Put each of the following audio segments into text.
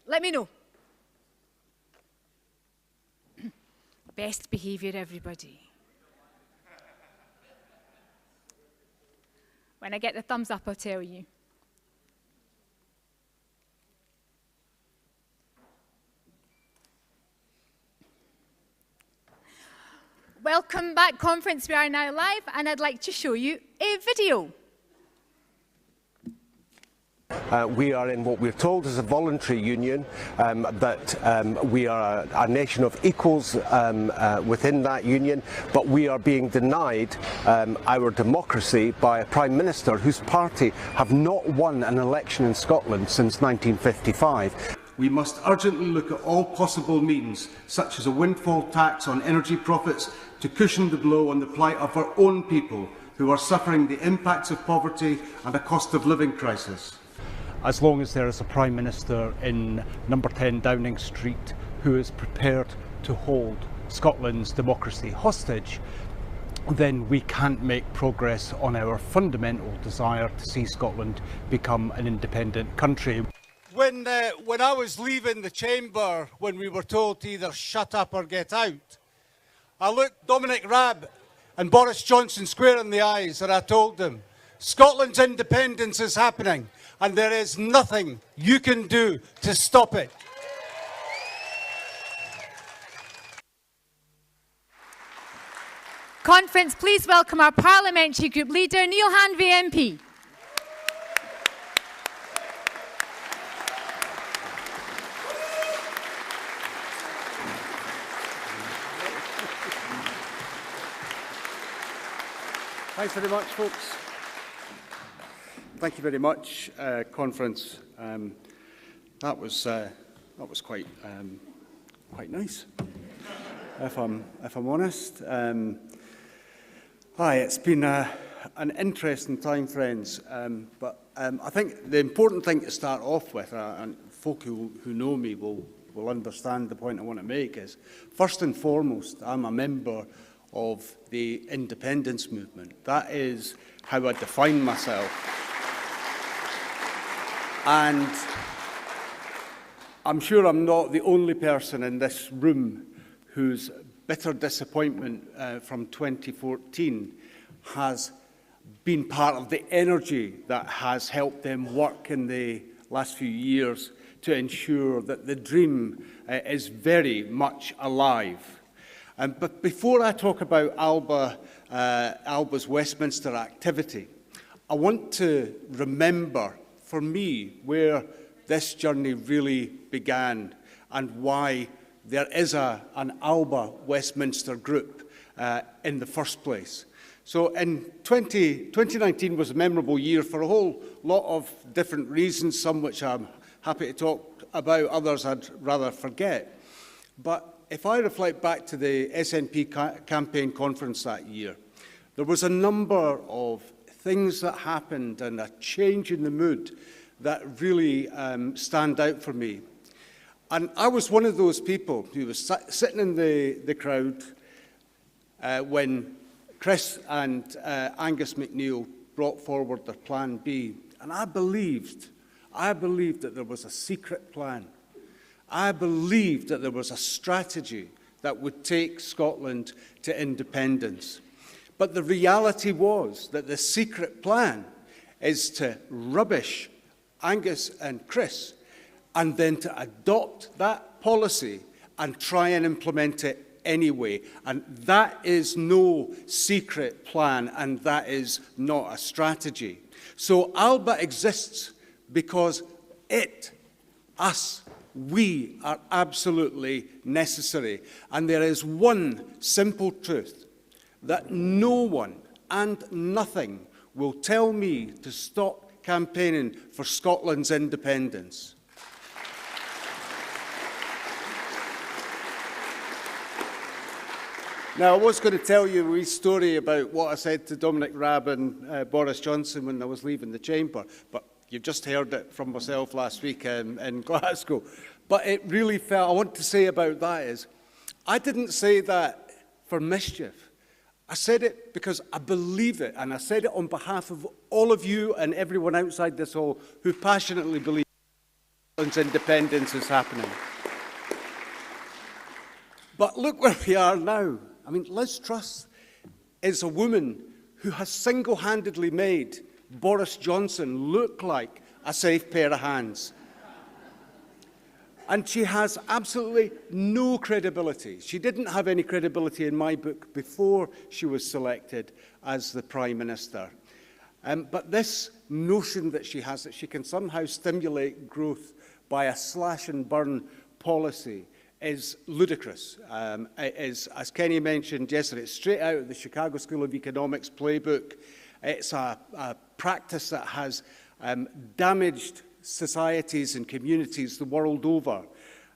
let me know. Best behaviour, everybody. When I get the thumbs up, I'll tell you. Welcome back, conference. We are now live, and I'd like to show you a video. We are in what we're told is a voluntary union, that we are a nation of equals within that union, but we are being denied our democracy by a Prime Minister whose party have not won an election in Scotland since 1955. We must urgently look at all possible means, such as a windfall tax on energy profits, to cushion the blow on the plight of our own people who are suffering the impacts of poverty and a cost of living crisis. As long as there is a Prime Minister in number 10 Downing Street who is prepared to hold Scotland's democracy hostage, then we can't make progress on our fundamental desire to see Scotland become an independent country. When I was leaving the chamber, when we were told to either shut up or get out, I looked Dominic Raab and Boris Johnson square in the eyes and I told them, Scotland's independence is happening and there is nothing you can do to stop it. Conference, please welcome our Parliamentary Group Leader, Neil Hanvey MP. Thanks very much, folks. Thank you very much, conference. That was quite nice, if I'm honest. It's been an interesting time, friends. But I think the important thing to start off with, and folk who know me will understand the point I want to make, is first and foremost, I'm a member of the independence movement. That is how I define myself. And I'm sure I'm not the only person in this room whose bitter disappointment from 2014 has been part of the energy that has helped them work in the last few years to ensure that the dream is very much alive. But before I talk about Alba's Westminster activity, I want to remember, for me, where this journey really began and why there is an Alba Westminster group in the first place. So in 2019 was a memorable year for a whole lot of different reasons, some which I'm happy to talk about, others I'd rather forget. But if I reflect back to the SNP campaign conference that year, there was a number of things that happened and a change in the mood that really stand out for me. And I was one of those people who was sitting in the crowd when Chris and Angus MacNeil brought forward their Plan B. And I believed that there was a secret plan. I believed that there was a strategy that would take Scotland to independence. But the reality was that the secret plan is to rubbish Angus and Chris and then to adopt that policy and try and implement it anyway. And that is no secret plan and that is not a strategy. So Alba exists because we are absolutely necessary. And there is one simple truth, that no one and nothing will tell me to stop campaigning for Scotland's independence. Now, I was going to tell you a wee story about what I said to Dominic Raab and Boris Johnson when I was leaving the chamber, but you've just heard it from myself last week in Glasgow. But it really felt, I want to say about that is, I didn't say that for mischief. I said it because I believe it, and I said it on behalf of all of you and everyone outside this hall who passionately believe. independence is happening. But look where we are now. I mean, Liz Truss is a woman who has single-handedly made Boris Johnson look like a safe pair of hands. And she has absolutely no credibility. She didn't have any credibility in my book before she was selected as the Prime Minister. But this notion that she has, that she can somehow stimulate growth by a slash-and-burn policy, is ludicrous. It is, as Kenny mentioned yesterday, it's straight out of the Chicago School of Economics playbook. It's a practice that has damaged societies and communities the world over.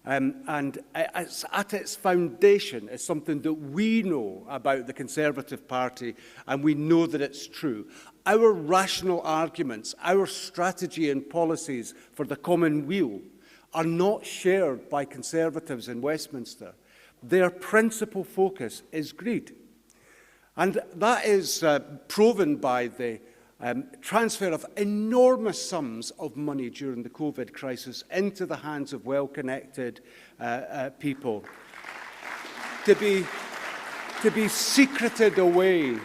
And it's at its foundation is something that we know about the Conservative Party, and we know that it's true. Our rational arguments, our strategy and policies for the common weal are not shared by Conservatives in Westminster. Their principal focus is greed. And that is proven by the transfer of enormous sums of money during the COVID crisis into the hands of well-connected people to be secreted away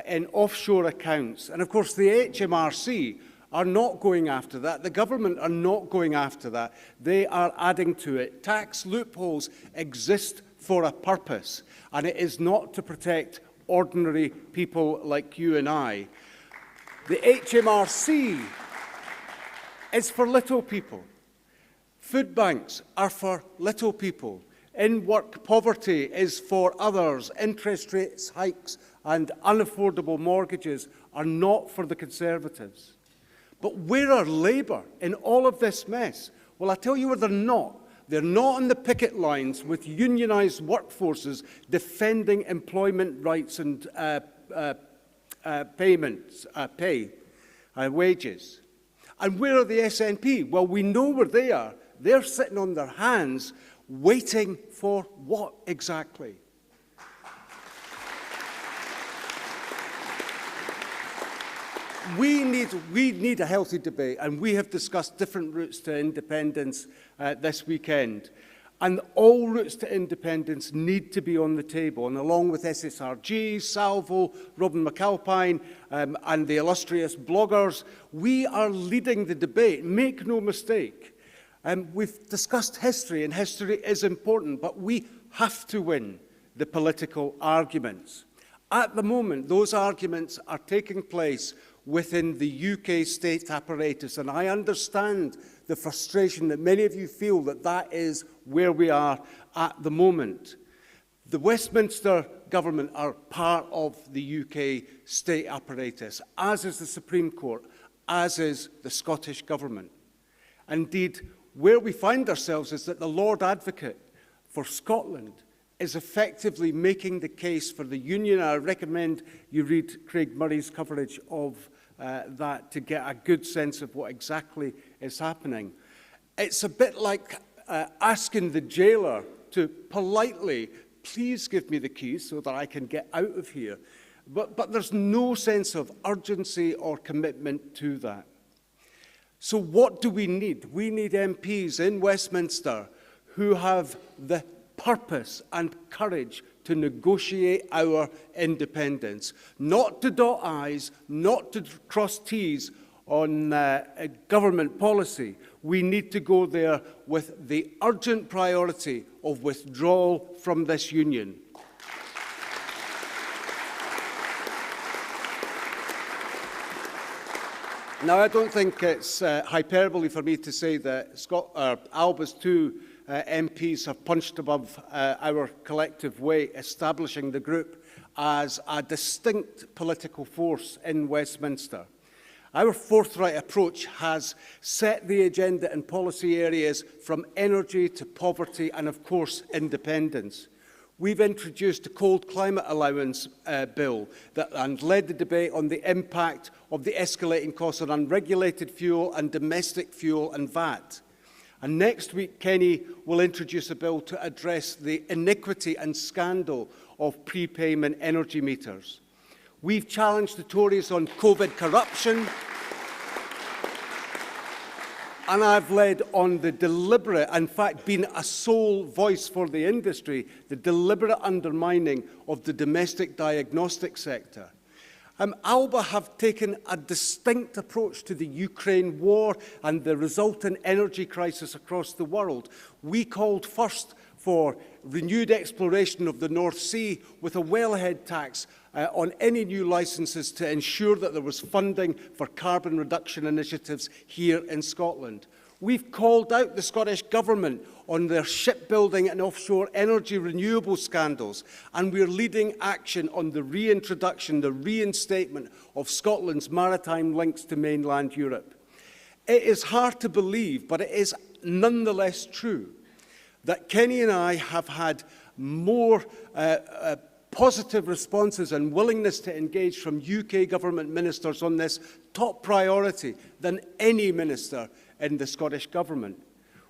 in offshore accounts. And of course the HMRC are not going after that. The government are not going after that. They are adding to it. Tax loopholes exist for a purpose, and it is not to protect ordinary people like you and I. The HMRC is for little people. Food banks are for little people. In-work poverty is for others. Interest rates hikes and unaffordable mortgages are not for the Conservatives. But where are Labour in all of this mess? Well, I tell you where they're not. They're not on the picket lines with unionised workforces defending employment rights and wages. And where are the SNP? Well, we know where they are. They're sitting on their hands waiting for what exactly? We need a healthy debate, and we have discussed different routes to independence this weekend. And all routes to independence need to be on the table. And along with SSRG, Salvo, Robin McAlpine, and the illustrious bloggers, we are leading the debate. Make no mistake. We've discussed history, and history is important, but we have to win the political arguments. At the moment, those arguments are taking place within the UK state apparatus, and I understand the frustration that many of you feel that that is where we are at the moment. The Westminster government are part of the UK state apparatus, as is the Supreme Court, as is the Scottish government. Indeed, where we find ourselves is that the Lord Advocate for Scotland is effectively making the case for the union. I recommend you read Craig Murray's coverage of that to get a good sense of what exactly is happening. It's a bit like asking the jailer to politely, please give me the keys so that I can get out of here. But there's no sense of urgency or commitment to that. So what do we need? We need MPs in Westminster who have the purpose and courage to negotiate our independence, not to dot I's, not to cross T's on government policy. We need to go there with the urgent priority of withdrawal from this union. Now, I don't think it's hyperbole for me to say that Alba's two MPs have punched above our collective weight, establishing the group as a distinct political force in Westminster. Our forthright approach has set the agenda in policy areas from energy to poverty and, of course, independence. We've introduced a cold climate allowance bill and led the debate on the impact of the escalating costs on unregulated fuel and domestic fuel and VAT. And next week, Kenny will introduce a bill to address the iniquity and scandal of prepayment energy meters. We've challenged the Tories on COVID corruption. And I've led on the deliberate, in fact, been a sole voice for the industry, the deliberate undermining of the domestic diagnostic sector. Alba have taken a distinct approach to the Ukraine war and the resultant energy crisis across the world. We called first for renewed exploration of the North Sea with a wellhead tax on any new licences to ensure that there was funding for carbon reduction initiatives here in Scotland. We've called out the Scottish Government on their shipbuilding and offshore energy renewable scandals, and we're leading action on the reintroduction, the reinstatement of Scotland's maritime links to mainland Europe. It is hard to believe, but it is nonetheless true, that Kenny and I have had more positive responses and willingness to engage from UK government ministers on this top priority than any minister in the Scottish Government.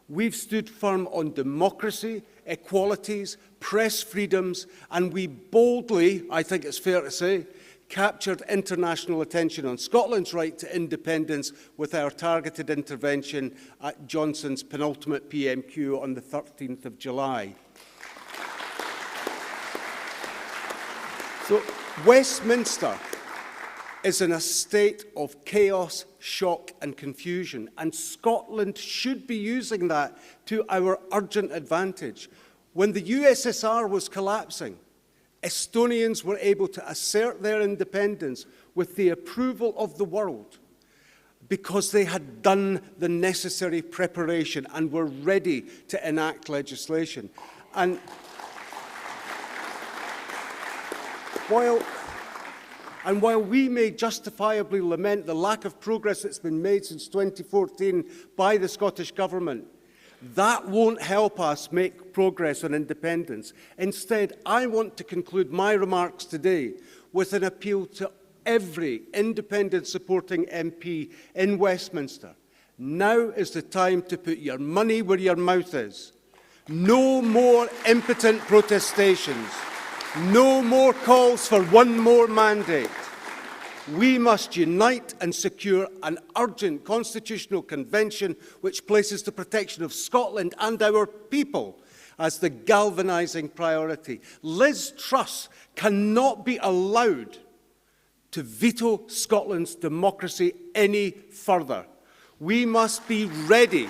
We've stood firm on democracy, equalities, press freedoms, and we boldly, I think it's fair to say, captured international attention on Scotland's right to independence with our targeted intervention at Johnson's penultimate PMQ on the 13th of July. So Westminster is in a state of chaos, shock and confusion, and Scotland should be using that to our urgent advantage. When the USSR was collapsing, Estonians were able to assert their independence with the approval of the world because they had done the necessary preparation and were ready to enact legislation. And while we may justifiably lament the lack of progress that's been made since 2014 by the Scottish Government, that won't help us make progress on independence. Instead, I want to conclude my remarks today with an appeal to every independence-supporting MP in Westminster. Now is the time to put your money where your mouth is. No more impotent protestations. No more calls for one more mandate. We must unite and secure an urgent constitutional convention which places the protection of Scotland and our people as the galvanising priority. Liz Truss cannot be allowed to veto Scotland's democracy any further. We must be ready.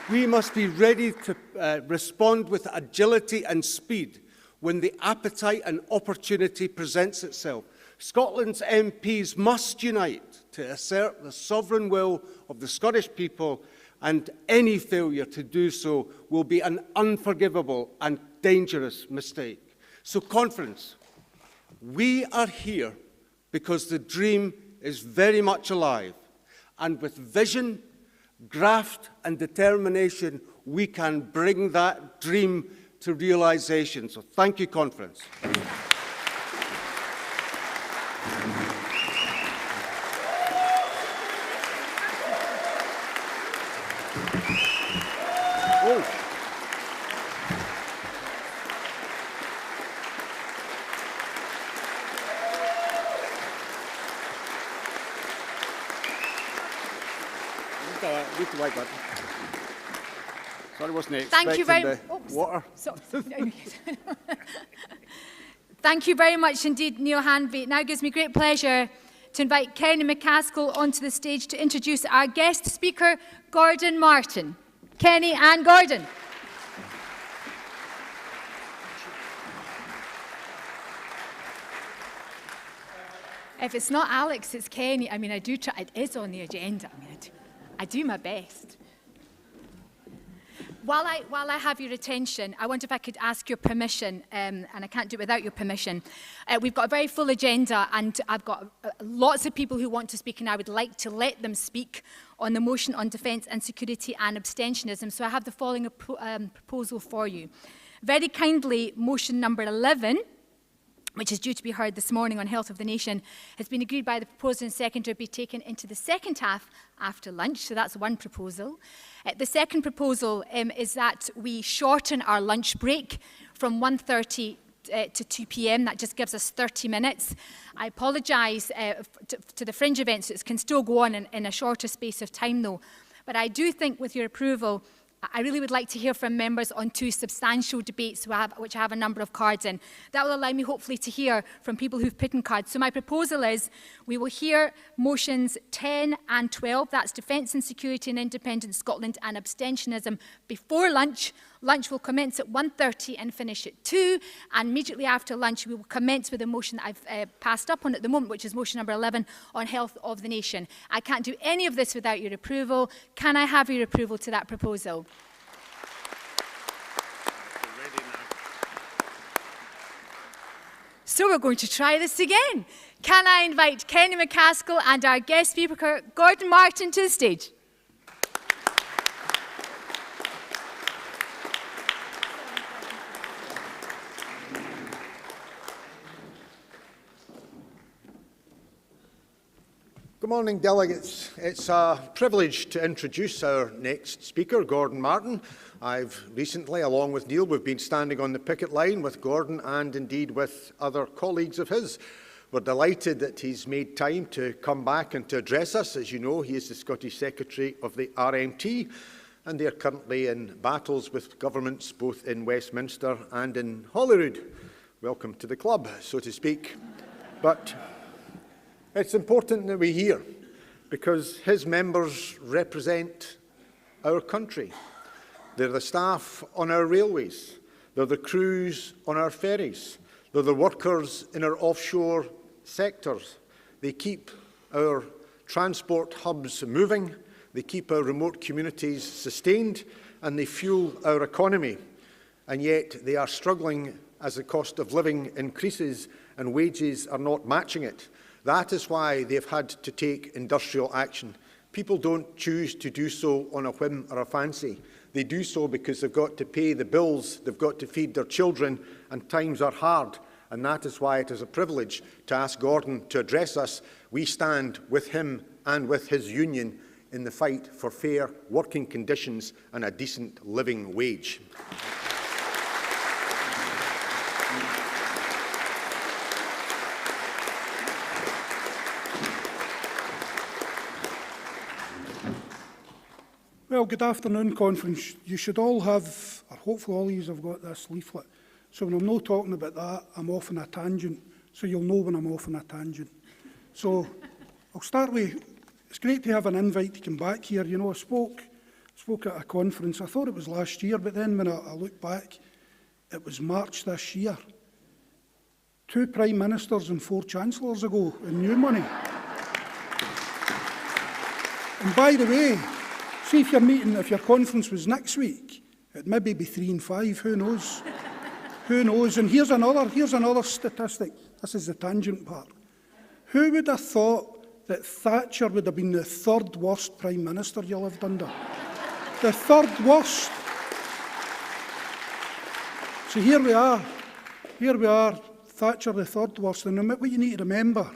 We must be ready to respond with agility and speed when the appetite and opportunity presents itself. Scotland's MPs must unite to assert the sovereign will of the Scottish people, and any failure to do so will be an unforgivable and dangerous mistake. So, conference, we are here because the dream is very much alive, and with vision, graft and determination, we can bring that dream to realisation. So thank you, conference. Sorry, wasn't expecting Thank you very water. Thank you very much indeed, Neil Hanvey. It now gives me great pleasure to invite Kenny McCaskill onto the stage to introduce our guest speaker, Gordon Martin. Kenny and Gordon. If it's not Alex, it's Kenny. I mean, I do try. It is on the agenda. I mean, I do my best. While I have your attention, I wonder if I could ask your permission, and I can't do it without your permission. We've got a very full agenda, and I've got lots of people who want to speak, and I would like to let them speak on the motion on defence and security and abstentionism. So I have the following proposal for you. Very kindly, motion number 11, which is due to be heard this morning on Health of the Nation, has been agreed by the proposer and seconder to be taken into the second half after lunch. So that's one proposal. The second proposal is that we shorten our lunch break from 1:30 to 2 p.m. That just gives us 30 minutes. I apologise to the fringe events. It can still go on in a shorter space of time, though. But I do think, with your approval, I really would like to hear from members on 2 substantial debates which I have a number of cards in. That will allow me, hopefully, to hear from people who've put in cards. So my proposal is we will hear motions 10 and 12. That's Defence and Security in Independent Scotland and Abstentionism before lunch. Lunch will commence at 1:30 and finish at 2. And immediately after lunch, we will commence with the motion that I've passed up on at the moment, which is motion number 11 on health of the nation. I can't do any of this without your approval. Can I have your approval to that proposal? So we're going to try this again. Can I invite Kenny McCaskill and our guest speaker, Gordon Martin, to the stage? Good morning, delegates. It's a privilege to introduce our next speaker, Gordon Martin. I've recently, along with Neil, we've been standing on the picket line with Gordon and indeed with other colleagues of his. We're delighted that he's made time to come back and to address us. As you know, he is the Scottish Secretary of the RMT, and they are currently in battles with governments both in Westminster and in Holyrood. Welcome to the club, so to speak. But it's important that we hear, because his members represent our country. They're the staff on our railways. They're the crews on our ferries. They're the workers in our offshore sectors. They keep our transport hubs moving. They keep our remote communities sustained, and they fuel our economy. And yet they are struggling as the cost of living increases and wages are not matching it. That is why they've had to take industrial action. People don't choose to do so on a whim or a fancy. They do so because they've got to pay the bills, they've got to feed their children, and times are hard. And that is why it is a privilege to ask Gordon to address us. We stand with him and with his union in the fight for fair working conditions and a decent living wage. Well, good afternoon, conference. You should all have, or hopefully all of you have got this leaflet. So when I'm not talking about that, I'm off on a tangent. So you'll know when I'm off on a tangent. So I'll start with, it's great to have an invite to come back here. You know, I spoke at a conference, I thought it was last year, but then when I look back, it was March this year. 2 Prime Ministers and 4 Chancellors ago in new money. And by the way, see if your conference was next week, it'd maybe be 3 and 5, who knows? Who knows? And here's another statistic. This is the tangent part. Who would have thought that Thatcher would have been the 3rd worst Prime Minister you lived under? The 3rd worst. So here we are, Thatcher the 3rd worst. And what you need to remember,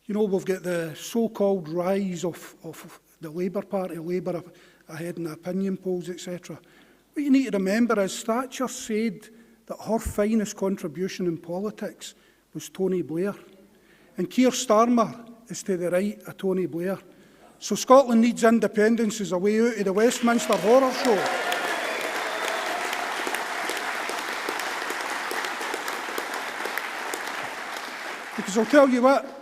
you know, we've got the so-called rise of the Labour Party, Labour ahead in the opinion polls, etc. What you need to remember is Thatcher said that her finest contribution in politics was Tony Blair. And Keir Starmer is to the right of Tony Blair. So Scotland needs independence as a way out of the Westminster horror show. Because I'll tell you what,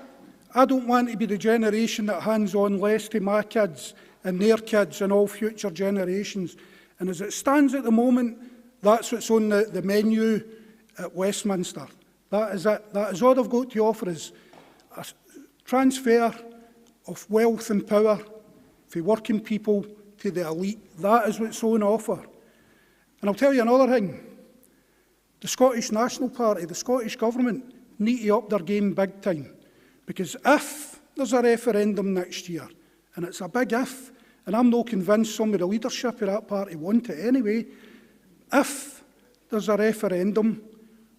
I don't want to be the generation that hands on less to my kids and their kids and all future generations. And as it stands at the moment, that's what's on the menu at Westminster. That is it. That is all they've got to offer us. A transfer of wealth and power from working people to the elite. That is what's on offer. And I'll tell you another thing. The Scottish National Party, the Scottish Government, need to up their game big time. Because if there's a referendum next year, and it's a big if, and I'm not convinced some of the leadership of that party want it anyway, if there's a referendum,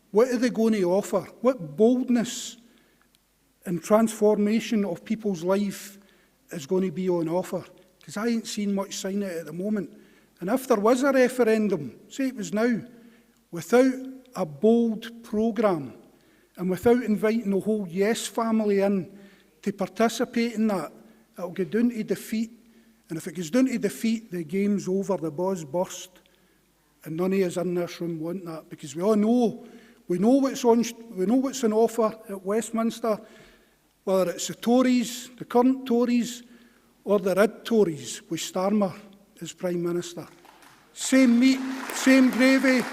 what are they going to offer? What boldness and transformation of people's life is going to be on offer? Because I ain't seen much sign of it at the moment. And if there was a referendum, say it was now, without a bold programme and without inviting the whole Yes family in to participate in that, it'll go down to defeat. And if it goes down to defeat, the game's over, the buzz burst. And none of us in this room want that, because we all know, we know what's on offer at Westminster, whether it's the Tories, the current Tories, or the Red Tories with Starmer as Prime Minister. Same meat, same gravy,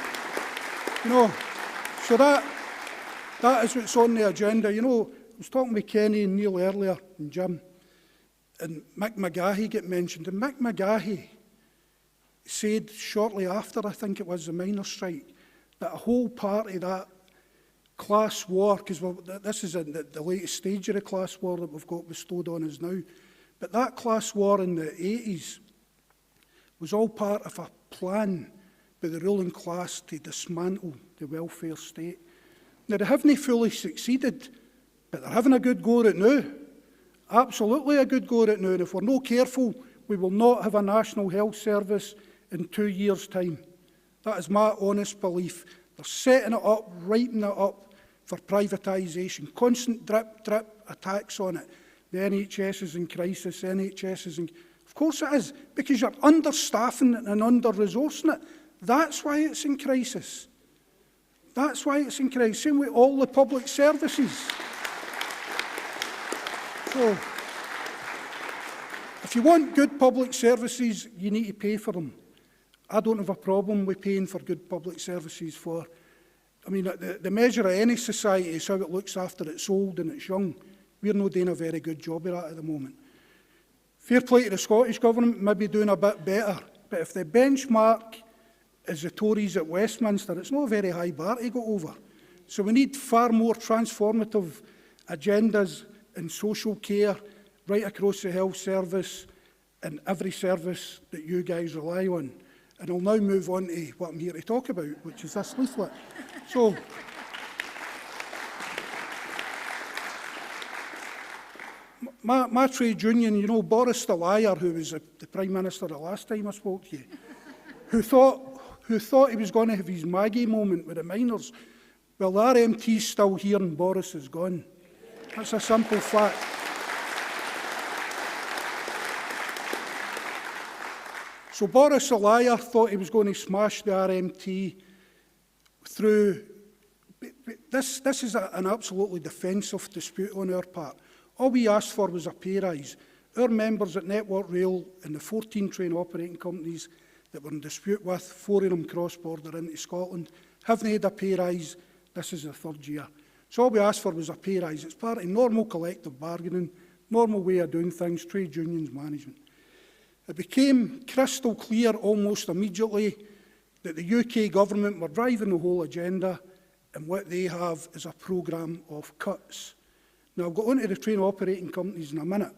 you know. So that is what's on the agenda. You know, I was talking with Kenny and Neil earlier, and Jim, and Mick Magahey get mentioned. And Mick Magahey said shortly after, I think it was the miners' strike, that a whole part of that class war, because this is the latest stage of the class war that we've got bestowed on us now, but that class war in the 80s was all part of a plan by the ruling class to dismantle the welfare state. Now, they haven't fully succeeded, but they're having a good go at it now. Absolutely a good go at it now. And if we're not careful, we will not have a national health service in 2 years' time. That is my honest belief. They're setting it up, writing it up for privatisation. Constant drip, drip attacks on it. The NHS is in crisis, the NHS is in... Of course it is, because you're understaffing it and under-resourcing it. That's why it's in crisis. That's why it's in crisis. Same with all the public services. So, if you want good public services, you need to pay for them. I don't have a problem with paying for good public services I mean, the measure of any society is how it looks after it's old and it's young. We're not doing a very good job of that at the moment. Fair play to the Scottish Government, maybe doing a bit better. But if the benchmark is the Tories at Westminster, it's not a very high bar to go over. So we need far more transformative agendas in social care, right across the health service and every service that you guys rely on. And I'll now move on to what I'm here to talk about, which is this leaflet. So, my trade union, you know, Boris the liar, who was the Prime Minister the last time I spoke to you, who thought he was going to have his Maggie moment with the miners. Well, the RMT's still here and Boris is gone. That's a simple fact. So Boris the liar thought he was going to smash the RMT through... This is an absolutely defensive dispute on our part. All we asked for was a pay rise. Our members at Network Rail and the 14 train operating companies that we're in dispute with, 4 of them cross-border into Scotland, haven't had a pay rise. This is the 3rd year. So all we asked for was a pay rise. It's part of normal collective bargaining, normal way of doing things, trade unions management. It became crystal clear almost immediately that the UK government were driving the whole agenda, and what they have is a programme of cuts. Now, I'll go on to the train operating companies in a minute,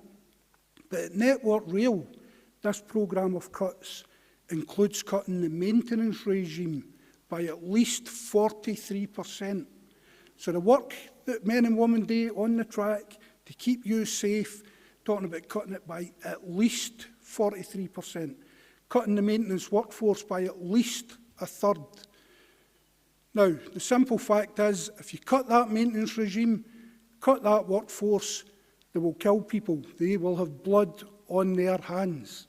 but at Network Rail, this programme of cuts includes cutting the maintenance regime by at least 43%. So the work that men and women do on the track to keep you safe, talking about cutting it by at least 43%, cutting the maintenance workforce by at least a third. Now, the simple fact is, if you cut that maintenance regime, cut that workforce, they will kill people. They will have blood on their hands.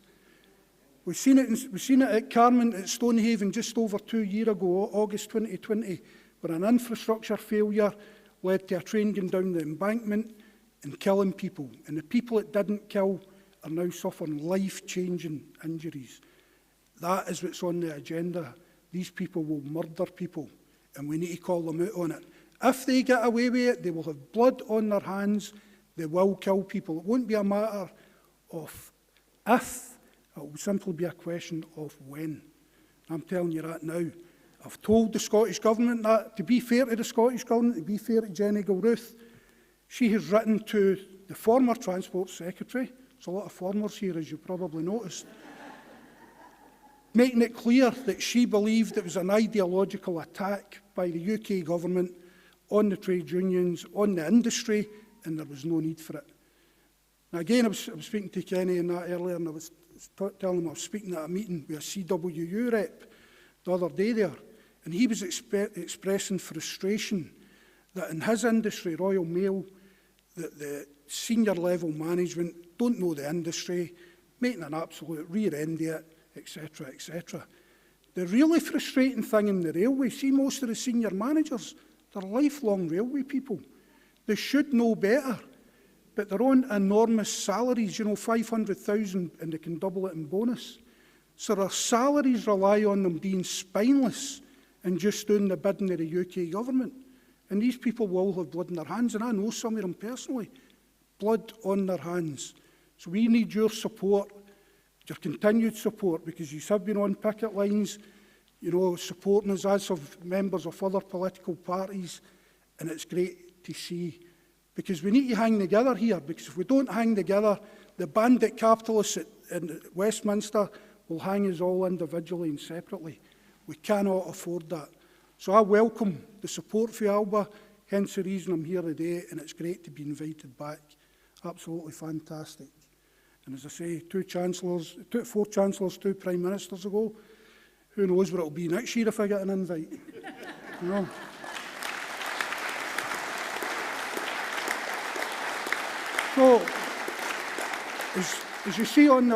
We've seen it at Carman at Stonehaven just over 2 years ago, August 2020, where an infrastructure failure led to a train going down the embankment and killing people. And the people it didn't kill are now suffering life-changing injuries. That is what's on the agenda. These people will murder people, and we need to call them out on it. If they get away with it, they will have blood on their hands. They will kill people. It won't be a matter of if, it will simply be a question of when. I'm telling you that now. I've told the Scottish Government that. To be fair to the Scottish Government, to be fair to Jenny Gilruth, she has written to the former Transport Secretary, there's a lot of formers here, as you probably noticed, making it clear that she believed it was an ideological attack by the UK Government on the trade unions, on the industry, and there was no need for it. Now again, I was speaking to Kenny in that earlier, and I was telling him I was speaking at a meeting with a CWU rep the other day there, And he was expressing frustration that in his industry, Royal Mail, that the senior level management don't know the industry, making an absolute rear end of it, etc., etc. The really frustrating thing in the railway, see most of the senior managers, they're lifelong railway people. They should know better, but they're on enormous salaries, 500,000, and they can double it in bonus. So their salaries rely on them being spineless and just doing the bidding of the UK government. And these people will have blood on their hands, and I know some of them personally, blood on their hands. So we need your support, your continued support, because you have been on picket lines, supporting us as of members of other political parties, and it's great to see. Because we need to hang together here, because if we don't hang together, the bandit capitalists in Westminster will hang us all individually and separately. We cannot afford that. So I welcome the support for Alba, hence the reason I'm here today, and it's great to be invited back. Absolutely fantastic. And as I say, 4 chancellors, 2 prime ministers ago, who knows what it'll be next year if I get an invite. So, as you see on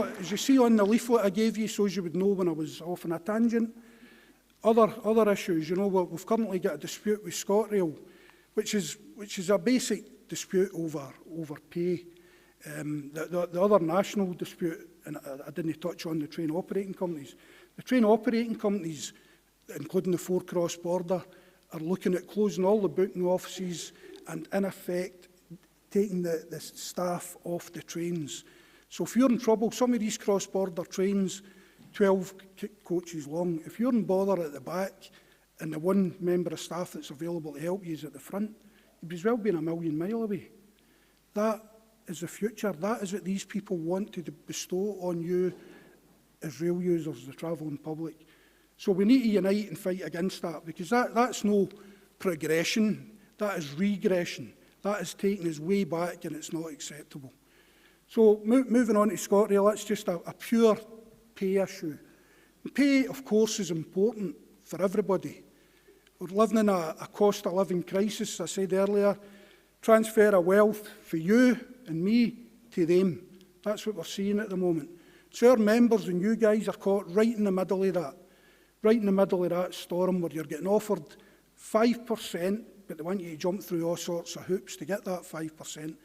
the leaflet I gave you, so as you would know when I was off on a tangent, other issues, we've currently got a dispute with ScotRail, which is a basic dispute over pay. The other national dispute, and I didn't touch on the train operating companies. The train operating companies, including the 4 cross-border, are looking at closing all the booking offices and, in effect, taking the staff off the trains. So if you're in trouble, some of these cross-border trains, 12 coaches long, if you're in bother at the back and the one member of staff that's available to help you is at the front, you'd as well be a million miles away. That is the future. That is what these people want to bestow on you as rail users, the travelling public. So we need to unite and fight against that, because that's no progression, that is regression. That is taking us way back, and it's not acceptable. So moving on to ScotRail, that's just a pure pay issue. Pay, of course, is important for everybody. We're living in a cost of living crisis, I said earlier. Transfer of wealth for you and me to them. That's what we're seeing at the moment. So our members and you guys are caught right in the middle of that. Right in the middle of that storm where you're getting offered 5%, but they want you to jump through all sorts of hoops to get that 5%.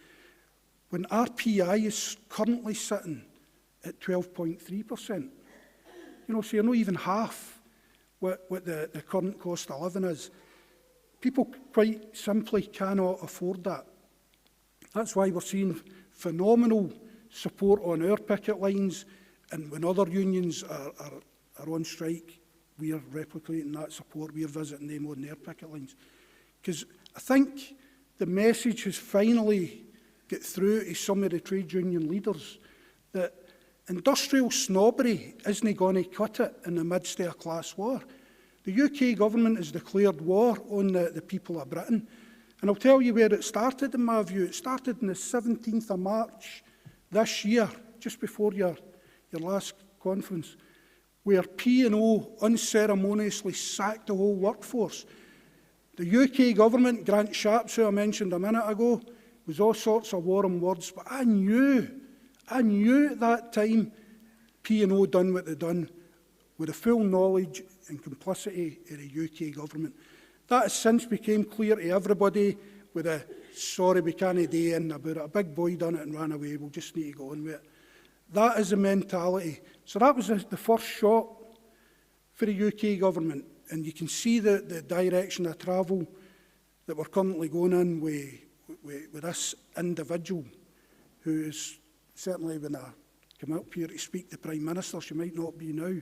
When RPI is currently sitting at 12.3%. So you're not even half what the current cost of living is. People quite simply cannot afford that. That's why we're seeing phenomenal support on our picket lines, and when other unions are on strike, we are replicating that support. We are visiting them on their picket lines. Because I think the message has finally got through to some of the trade union leaders that industrial snobbery isn't going to cut it in the midst of a class war. The UK government has declared war on the people of Britain. And I'll tell you where it started, in my view. It started on the 17th of March this year, just before your last conference, where P&O unceremoniously sacked the whole workforce. The UK government, Grant Shapps, who I mentioned a minute ago, was all sorts of warm words, but I knew at that time P&O done what they done with the full knowledge and complicity of the UK government. That has since become clear to everybody with a sorry we can't do anything about it. A big boy done it and ran away, we'll just need to go on with it. That is the mentality. So that was the first shot for the UK government. And you can see the direction of travel that we're currently going in with this individual who is certainly, when I come up here to speak to Prime Minister, she might not be now.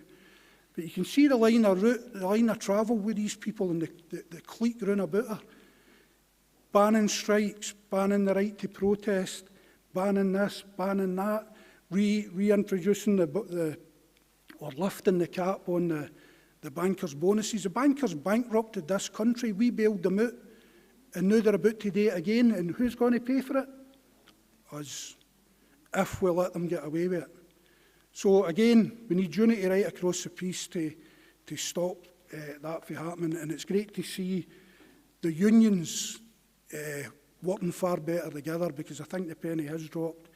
But you can see the line of travel with these people and the clique round about her. Banning strikes, banning the right to protest, banning this, banning that, reintroducing or lifting the cap on the bankers' bonuses. The bankers bankrupted this country. We bailed them out, and now they're about to do it again. And who's going to pay for it? Us, if we let them get away with it. So again, we need unity right across the piece to stop that from happening, and it's great to see the unions working far better together, because I think the penny has dropped.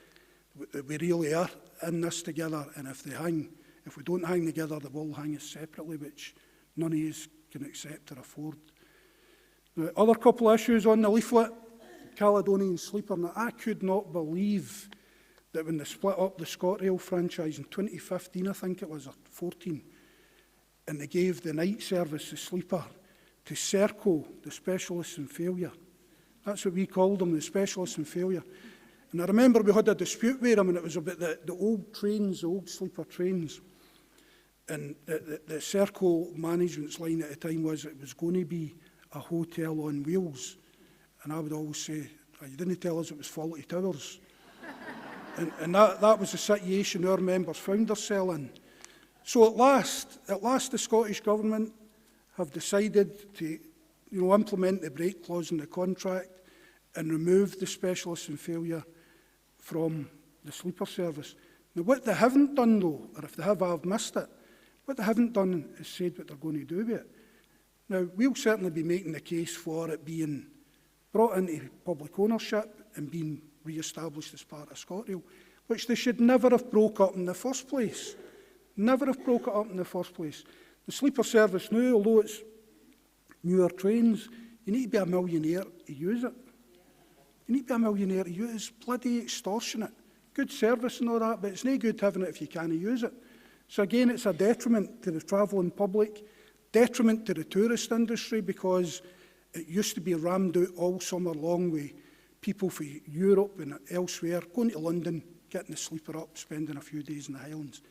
We really are in this together, and if we don't hang together, they will hang us separately, which none of us can accept or afford. The other couple of issues on the leaflet, Caledonian Sleeper. Now, I could not believe that when they split up the ScotRail franchise in 2015, I think it was, or 14, and they gave the night service, the sleeper, to Serco, the specialists in failure. That's what we called them, the specialists in failure. And I remember we had a dispute with them, and it was about the old trains, the old sleeper trains. And the Serco management's line at the time was it was going to be a hotel on wheels. And I would always say, you didn't tell us it was faulty towers. and that was the situation our members found themselves in. So at last the Scottish Government have decided to implement the break clause in the contract and remove the specialists in failure from the sleeper service. Now, what they haven't done, though, or if they have, I've missed it, what they haven't done is said what they're going to do with it. Now, we'll certainly be making the case for it being brought into public ownership and being re-established as part of ScotRail, which they should never have broke up in the first place. Never have broke it up in the first place. The sleeper service now, although it's newer trains, you need to be a millionaire to use it. You need to be a millionaire to use it. It's bloody extortionate. Good service and all that, but it's no good having it if you can't use it. So again, it's a detriment to the travelling public, detriment to the tourist industry, because it used to be rammed out all summer long with people from Europe and elsewhere going to London, getting the sleeper up, spending a few days in the Highlands.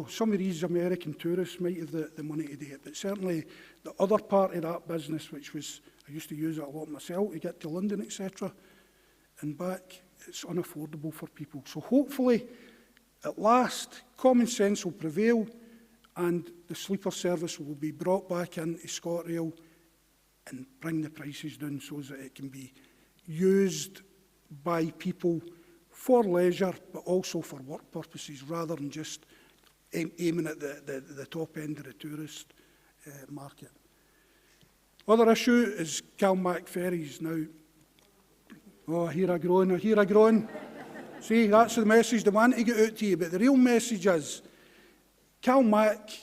Some of these American tourists might have the money to do it, but certainly the other part of that business, which was, I used to use it a lot myself to get to London, etc., and back, it's unaffordable for people. So hopefully, at last, common sense will prevail and the sleeper service will be brought back into ScotRail and bring the prices down so that it can be used by people for leisure, but also for work purposes, rather than just aiming at the top end of the tourist market. Other issue is Calmac ferries. Now, here I groan. See, that's the message they want to get out to you, but the real message is Calmac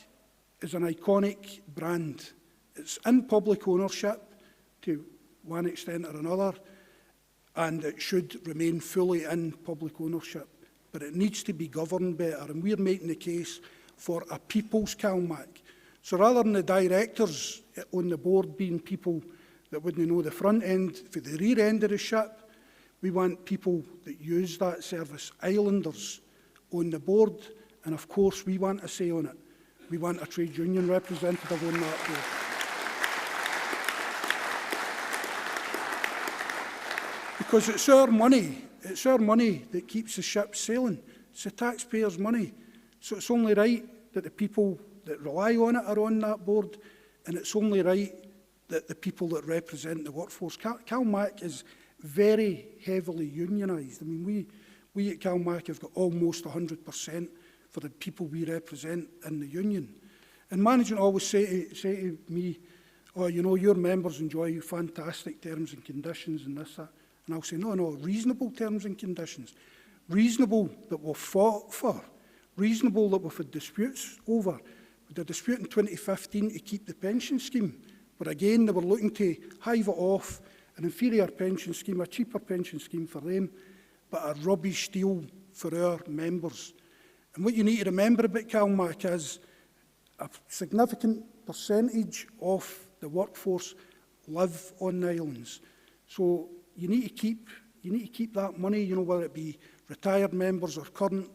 is an iconic brand. It's in public ownership to one extent or another, and it should remain fully in public ownership. But it needs to be governed better, and we're making the case for a people's Calmac. So rather than the directors on the board being people that wouldn't know the front end for the rear end of the ship, we want people that use that service, islanders, on the board, and of course we want a say on it. We want a trade union representative on that board. Because it's our money that keeps the ship sailing. It's the taxpayers' money. So it's only right that the people that rely on it are on that board, and it's only right that the people that represent the workforce. Calmac is very heavily unionised. I mean, we at Calmac have got almost 100% for the people we represent in the union. And management always say to me, your members enjoy fantastic terms and conditions and this, that. And I'll say, no, reasonable terms and conditions. Reasonable that we've fought for. Reasonable that we've had disputes over. We had a dispute in 2015 to keep the pension scheme. But again, they were looking to hive it off, an inferior pension scheme, a cheaper pension scheme for them, but a rubbish deal for our members. And what you need to remember about Calmac is a significant percentage of the workforce live on the islands. So you need to keep that money, whether it be retired members or current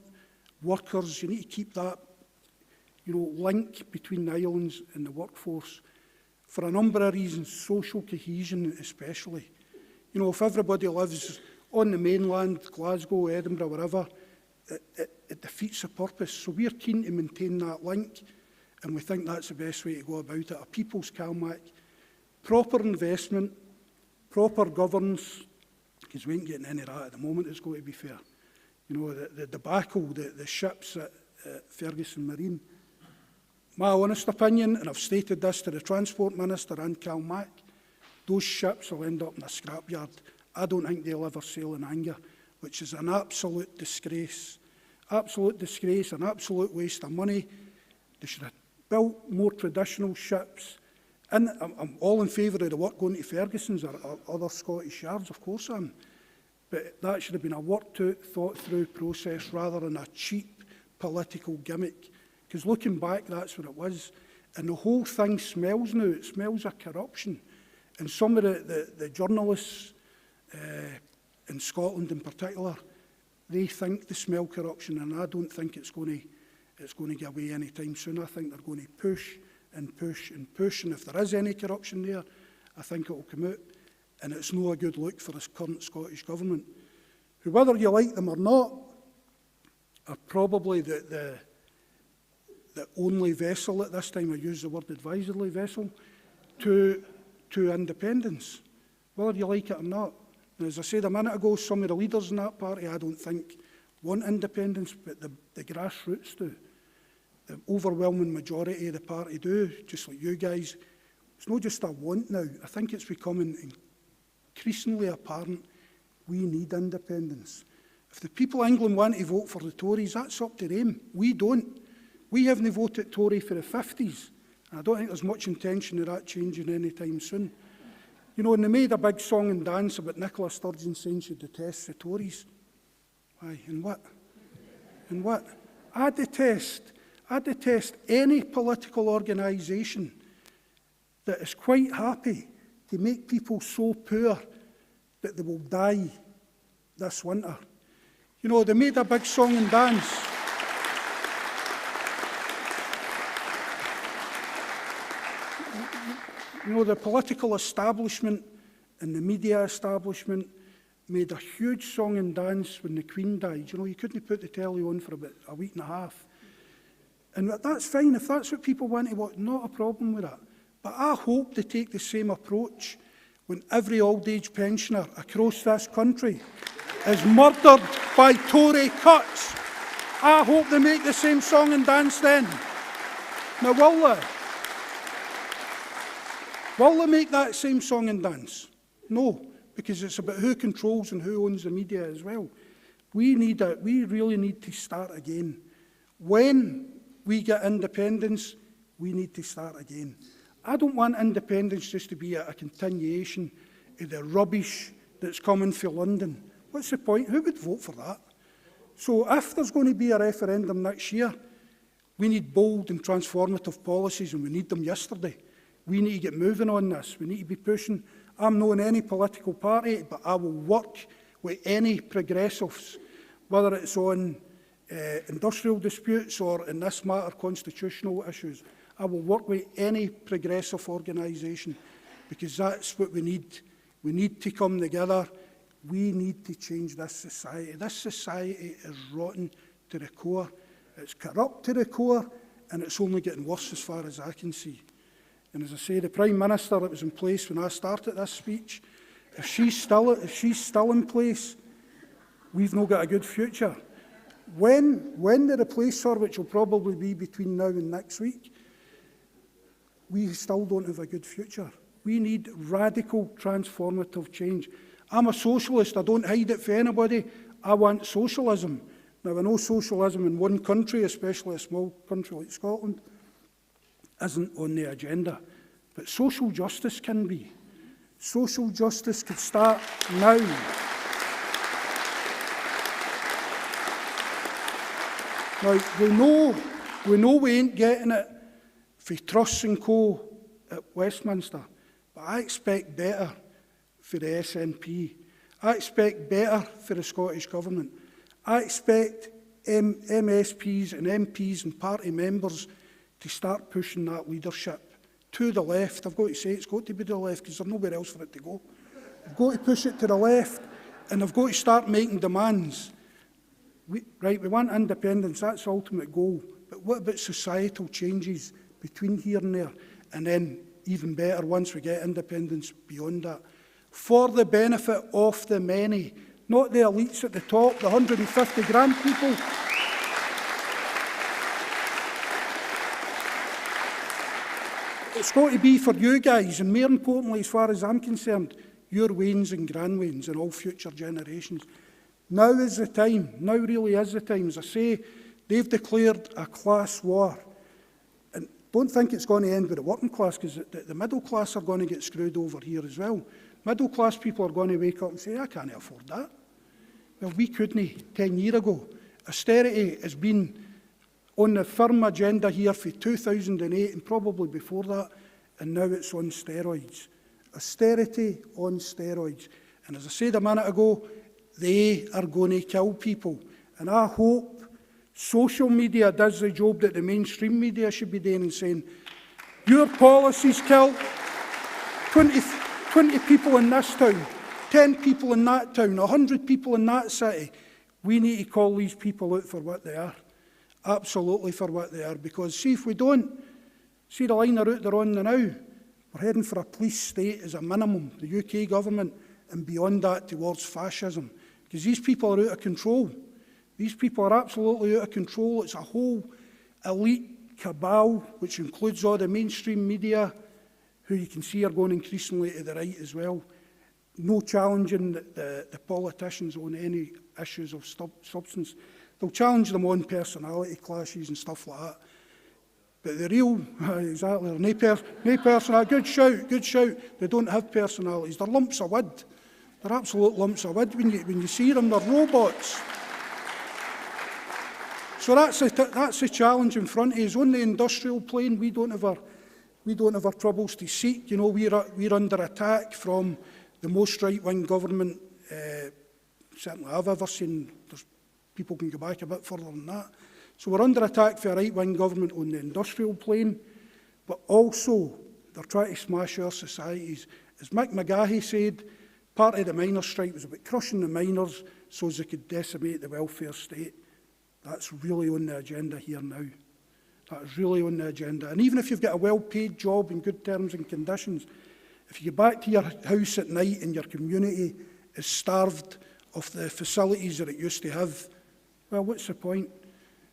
workers. You need to keep that, link between the islands and the workforce for a number of reasons, social cohesion especially. If everybody lives on the mainland, Glasgow, Edinburgh, wherever, it defeats the purpose. So we're keen to maintain that link, and we think that's the best way to go about it. A people's Calmac, proper investment, proper governance, because we ain't getting any of that at the moment, it's going to be fair. The debacle, the ships at Ferguson Marine, My honest opinion, and I've stated this to the Transport Minister and Cal Mac, those ships will end up in a scrapyard. I don't think they'll ever sail in anger, which is an absolute disgrace. Absolute disgrace, an absolute waste of money. They should have built more traditional ships. And I'm all in favour of the work going to Ferguson's or other Scottish yards, of course I am. But that should have been a worked-out, thought-through process rather than a cheap political gimmick. Because looking back, that's what it was. And the whole thing smells now. It smells of corruption. And some of the journalists in Scotland in particular, they think they smell corruption, and I don't think it's going to get away anytime soon. I think they're going to push and push and push, and if there is any corruption there, I think it will come out, and it's not a good look for this current Scottish Government, who, whether you like them or not, are probably the only vessel at this time, I use the word advisedly, vessel, to independence, whether you like it or not. And as I said a minute ago, some of the leaders in that party, I don't think want independence, but the grassroots do. The overwhelming majority of the party do, just like you guys. It's not just a want now. I think it's becoming increasingly apparent we need independence. If the people of England want to vote for the Tories, that's up to them. We don't. We haven't voted Tory for the 50s. And I don't think there's much intention of that changing anytime soon. You know, and they made a big song and dance about Nicola Sturgeon saying she detests the Tories. Why, and what? And what? I detest any political organisation that is quite happy to make people so poor that they will die this winter. You know, they made a big song and dance. You know, the political establishment and the media establishment made a huge song and dance when the Queen died. You know, you couldn't put the telly on for about a week and a half. And that's fine, if that's what people want to watch, not a problem with that. But I hope they take the same approach when every old-age pensioner across this country is murdered by Tory cuts. I hope they make the same song and dance then. Now, will they? Will they make that same song and dance? No, because it's about who controls and who owns the media as well. We really need to start again. When we get independence, we need to start again. I don't want independence just to be a continuation of the rubbish that's coming from London. What's the point? Who would vote for that? So if there's going to be a referendum next year, we need bold and transformative policies, and we need them yesterday. We need to get moving on this. We need to be pushing. I'm not in any political party, but I will work with any progressives, whether it's on industrial disputes or, in this matter, constitutional issues. I will work with any progressive organisation because that's what we need. We need to come together. We need to change this society. This society is rotten to the core. It's corrupt to the core, and it's only getting worse as far as I can see. And as I say, the Prime Minister that was in place when I started this speech, if she's still in place, we've not got a good future. When they replace her, which will probably be between now and next week, we still don't have a good future. We need radical, transformative change. I'm a socialist. I don't hide it for anybody. I want socialism. Now, I know socialism in one country, especially a small country like Scotland, isn't on the agenda. But social justice can be. Social justice could start now. Now, we know we ain't getting it for Truss and Co at Westminster, but I expect better for the SNP. I expect better for the Scottish Government. I expect MSPs and MPs and party members to start pushing that leadership to the left. I've got to say it's got to be to the left because there's nowhere else for it to go. I've got to push it to the left, and I've got to start making demands. We want independence, that's the ultimate goal. But what about societal changes between here and there? And then, even better, once we get independence beyond that. For the benefit of the many, not the elites at the top, the 150 grand people. it's got to be for you guys, and more importantly, as far as I'm concerned, your wains and grandwains and all future generations. Now is the time. Now really is the time. As I say, they've declared a class war. And don't think it's going to end with the working class, because the middle class are going to get screwed over here as well. Middle class people are going to wake up and say, I can't afford that. Well, we couldn't 10 years ago. Austerity has been on the firm agenda here for 2008 and probably before that, and now it's on steroids. Austerity on steroids. And as I said a minute ago, they are going to kill people. And I hope social media does the job that the mainstream media should be doing and saying, your policies killed 20 people in this town, 10 people in that town, 100 people in that city. We need to call these people out for what they are. Absolutely for what they are. Because see, if we don't, see the line of route they're on now, we're heading for a police state as a minimum, the UK government, and beyond that towards fascism. Because these people are out of control. These people are absolutely out of control. It's a whole elite cabal, which includes all the mainstream media, who you can see are going increasingly to the right as well. No challenging the politicians on any issues of substance. They'll challenge them on personality clashes and stuff like that. But the real, exactly, no personality, good shout. They don't have personalities. They're lumps of wood. They're absolute lumps of wood. When you see them, they're robots. So that's the challenge in front of us. On the industrial plane, we don't have our troubles to seek. You know, we're under attack from the most right-wing government, certainly I've ever seen. People can go back a bit further than that. So we're under attack for a right-wing government on the industrial plane, but also they're trying to smash our societies. As Mick McGahey said, part of the miners' strike was about crushing the miners so as they could decimate the welfare state. That's really on the agenda here now. That is really on the agenda. And even if you've got a well-paid job in good terms and conditions, if you get back to your house at night and your community is starved of the facilities that it used to have, well, what's the point?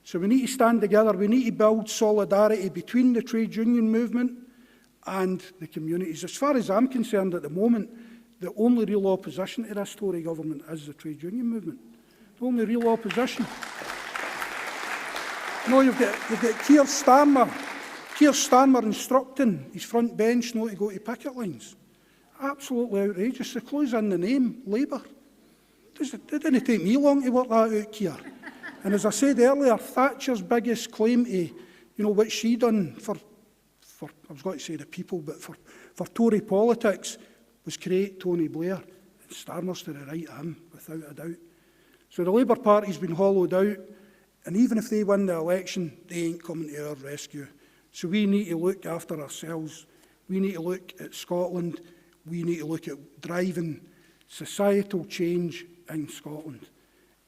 So we need to stand together. We need to build solidarity between the trade union movement and the communities. As far as I'm concerned at the moment, the only real opposition to this Tory government is the trade union movement. The only real opposition. No, you've got Keir Starmer instructing his front bench not to go to picket lines. Absolutely outrageous. They close in the name, Labour. It didn't take me long to work that out, Keir. And as I said earlier, Thatcher's biggest claim to, what she done for I was going to say the people, but for Tory politics was create Tony Blair. And Starmer's to the right of him, without a doubt. So the Labour Party's been hollowed out, and even if they win the election, they ain't coming to our rescue. So we need to look after ourselves. We need to look at Scotland. We need to look at driving societal change in Scotland.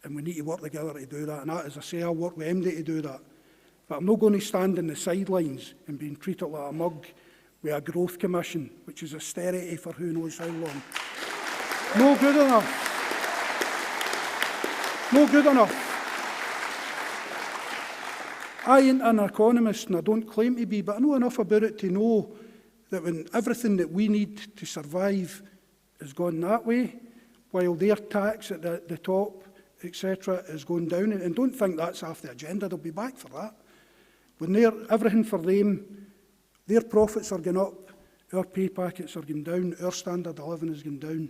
And we need to work together to do that. And that, as I say, I'll work with MD to do that. But I'm not going to stand in the sidelines and being treated like a mug with a growth commission, which is austerity for who knows how long. No good enough. No good enough. I ain't an economist, and I don't claim to be, but I know enough about it to know that when everything that we need to survive has gone that way, while their tax at the top, etc., is going down. And don't think that's off the agenda. They'll be back for that. When everything for them, their profits are going up, our pay packets are going down, our standard of living is going down.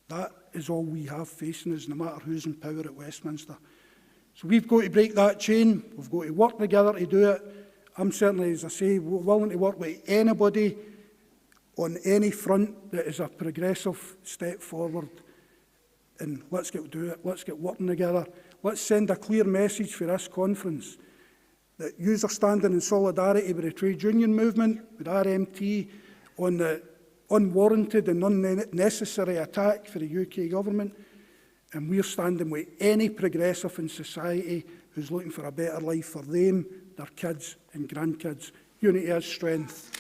That is all we have facing us, no matter who's in power at Westminster. So we've got to break that chain. We've got to work together to do it. I'm certainly, as I say, willing to work with anybody on any front that is a progressive step forward. And let's get do it. Let's get working together. Let's send a clear message for this conference that yous are standing in solidarity with the trade union movement, with RMT, on the unwarranted and unnecessary attack for the UK government. And we're standing with any progressive in society who's looking for a better life for them, their kids and grandkids. Unity is strength.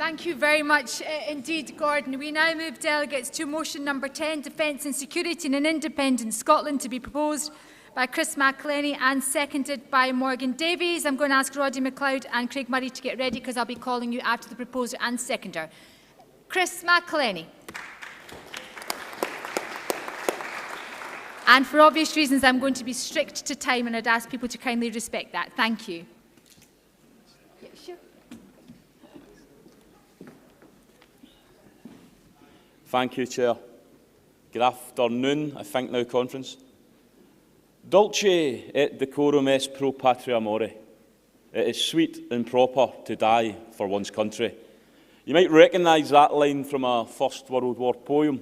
Thank you very much indeed, Gordon. We now move delegates to motion number 10, Defence and Security in an Independent Scotland, to be proposed by Chris McElhenny and seconded by Morgan Davies. I'm going to ask Roddy MacLeod and Craig Murray to get ready because I'll be calling you after the proposer and seconder. Chris McElhenny. And for obvious reasons, I'm going to be strict to time and I'd ask people to kindly respect that. Thank you. Yeah, sure. Thank you, Chair. Good afternoon, I think now, Conference. Dulce et decorum est pro patria more. It is sweet and proper to die for one's country. You might recognise that line from a First World War poem.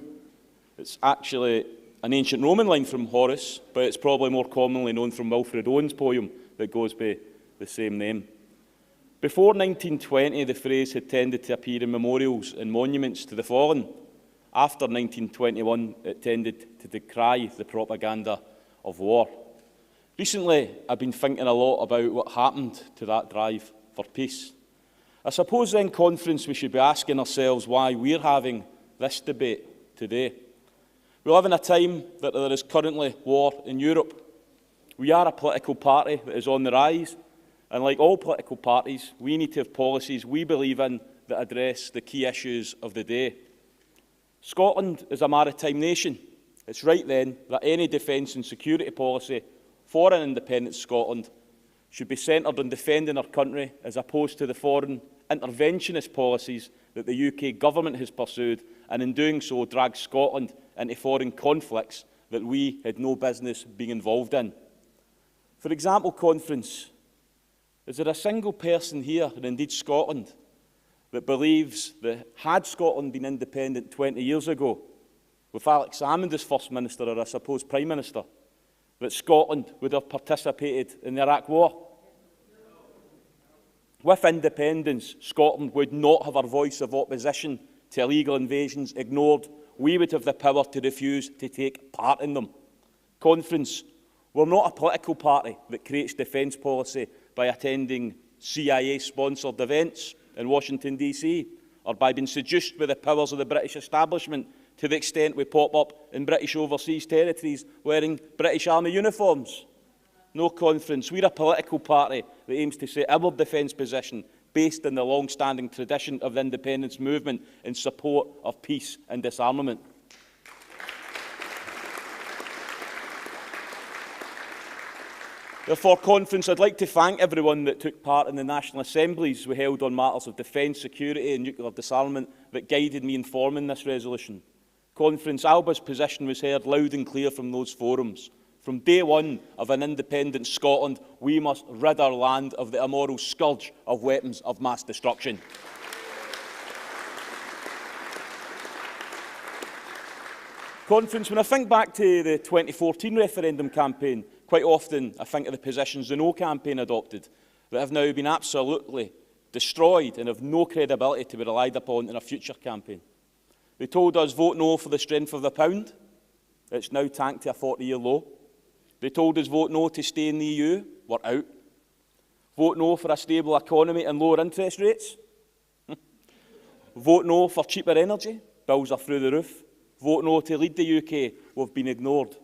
It's actually an ancient Roman line from Horace, but it's probably more commonly known from Wilfred Owen's poem that goes by the same name. Before 1920, the phrase had tended to appear in memorials and monuments to the fallen. After 1921, it tended to decry the propaganda of war. Recently, I've been thinking a lot about what happened to that drive for peace. I suppose then, Conference, we should be asking ourselves why we're having this debate today. We live in a time that there is currently war in Europe. We are a political party that is on the rise, and like all political parties, we need to have policies we believe in that address the key issues of the day. Scotland is a maritime nation. It's right then that any defence and security policy for an independent Scotland should be centred on defending our country as opposed to the foreign interventionist policies that the UK government has pursued, and in doing so dragged Scotland into foreign conflicts that we had no business being involved in. For example, Conference, is there a single person here, and indeed Scotland, that believes that had Scotland been independent 20 years ago, with Alex Salmond as First Minister or I suppose Prime Minister, that Scotland would have participated in the Iraq War? With independence, Scotland would not have our voice of opposition to illegal invasions ignored. We would have the power to refuse to take part in them. Conference, we're not a political party that creates defence policy by attending CIA-sponsored events in Washington, DC, or by being seduced by the powers of the British establishment to the extent we pop up in British overseas territories wearing British Army uniforms. No, Conference, we're a political party that aims to set our defence position based on the long-standing tradition of the independence movement in support of peace and disarmament. Therefore, Conference, I'd like to thank everyone that took part in the National Assemblies we held on matters of defence, security and nuclear disarmament that guided me in forming this resolution. Conference, Alba's position was heard loud and clear from those forums. From day one of an independent Scotland, we must rid our land of the immoral scourge of weapons of mass destruction. Conference, when I think back to the 2014 referendum campaign, quite often I think of the positions the No campaign adopted that have now been absolutely destroyed and have no credibility to be relied upon in a future campaign. They told us vote no for the strength of the pound. It's now tanked to a 40-year low. They told us vote no to stay in the EU. We're out. Vote no for a stable economy and lower interest rates. Vote no for cheaper energy. Bills are through the roof. Vote no to lead the UK. We've been ignored.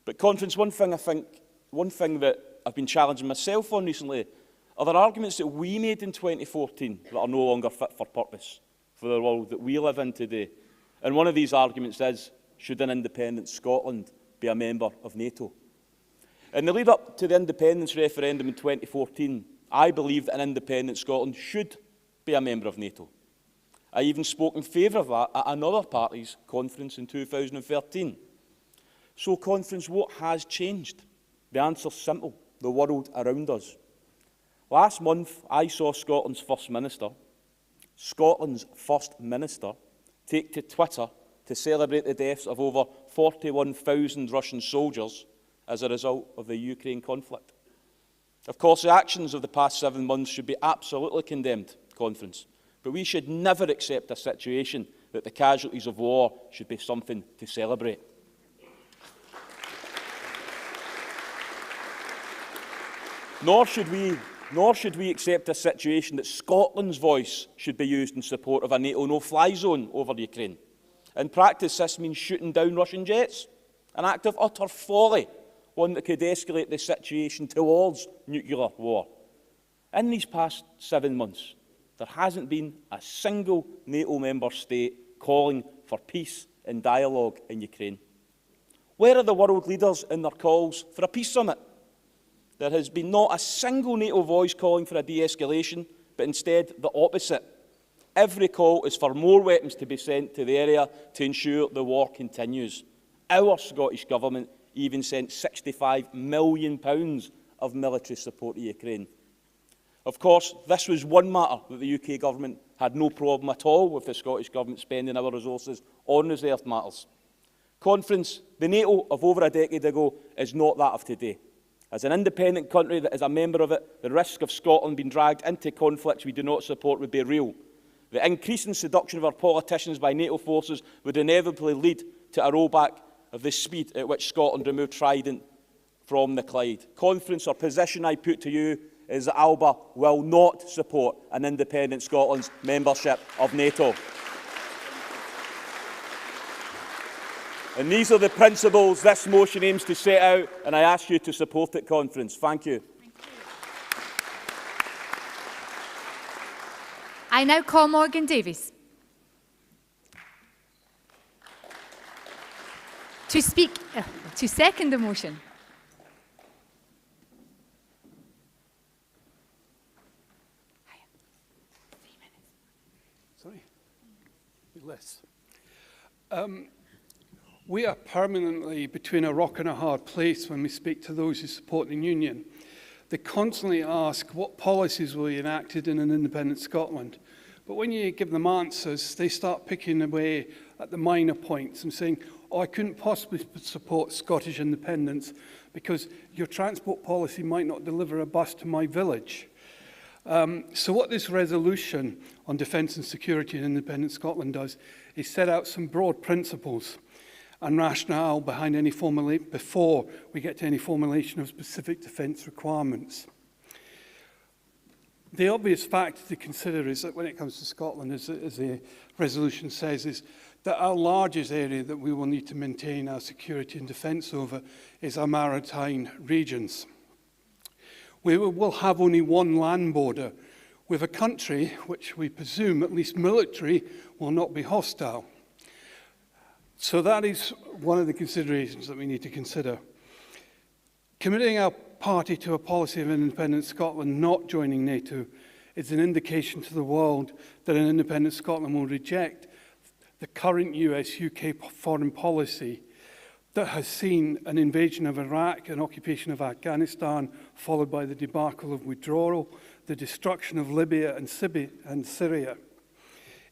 But Conference, one thing that I've been challenging myself on recently are there arguments that we made in 2014 that are no longer fit for purpose for the world that we live in today. And one of these arguments is, should an independent Scotland be a member of NATO? In the lead up to the independence referendum in 2014, I believed that an independent Scotland should be a member of NATO. I even spoke in favour of that at another party's conference in 2013. So, Conference, what has changed? The answer's simple: the world around us. Last month, I saw Scotland's First Minister, take to Twitter to celebrate the deaths of over 41,000 Russian soldiers as a result of the Ukraine conflict. Of course, the actions of the past 7 months should be absolutely condemned, Conference, but we should never accept a situation that the casualties of war should be something to celebrate. Nor should we Nor should we accept a situation that Scotland's voice should be used in support of a NATO no-fly zone over Ukraine. In practice, this means shooting down Russian jets, an act of utter folly, one that could escalate the situation towards nuclear war. In these past 7 months, there hasn't been a single NATO member state calling for peace and dialogue in Ukraine. Where are the world leaders in their calls for a peace summit? There has been not a single NATO voice calling for a de-escalation, but instead the opposite. Every call is for more weapons to be sent to the area to ensure the war continues. Our Scottish Government even sent £65 million of military support to Ukraine. Of course, this was one matter that the UK Government had no problem at all with the Scottish Government spending our resources on reserved matters. Conference, the NATO of over a decade ago is not that of today. As an independent country that is a member of it, the risk of Scotland being dragged into conflicts we do not support would be real. The increasing seduction of our politicians by NATO forces would inevitably lead to a rollback of the speed at which Scotland removed Trident from the Clyde. Conference, or position I put to you is that Alba will not support an independent Scotland's membership of NATO. And these are the principles this motion aims to set out, and I ask you to support it, Conference. Thank you. I now call Morgan Davies to speak, to second the motion. Sorry, less. We are permanently between a rock and a hard place when we speak to those who support the Union. They constantly ask what policies will be enacted in an independent Scotland. But when you give them answers, they start picking away at the minor points and saying, oh, I couldn't possibly support Scottish independence because your transport policy might not deliver a bus to my village. So what this resolution on defence and security in independent Scotland does is set out some broad principles and rationale behind any before we get to any formulation of specific defence requirements. The obvious factor to consider is that when it comes to Scotland, as the resolution says, is that our largest area that we will need to maintain our security and defence over is our maritime regions. We will have only one land border with a country which we presume, at least military, will not be hostile. So that is one of the considerations that we need to consider. Committing our party to a policy of independent Scotland not joining NATO is an indication to the world that an independent Scotland will reject the current US-UK foreign policy that has seen an invasion of Iraq, an occupation of Afghanistan, followed by the debacle of withdrawal, the destruction of Libya and Syria.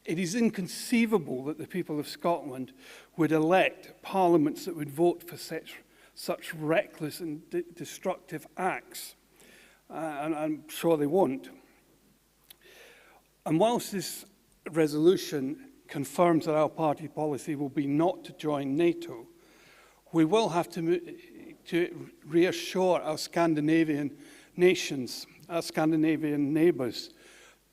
It is inconceivable that the people of Scotland would elect parliaments that would vote for such reckless and destructive acts. And I'm sure they won't. And whilst this resolution confirms that our party policy will be not to join NATO, we will have to reassure our Scandinavian nations, our Scandinavian neighbours,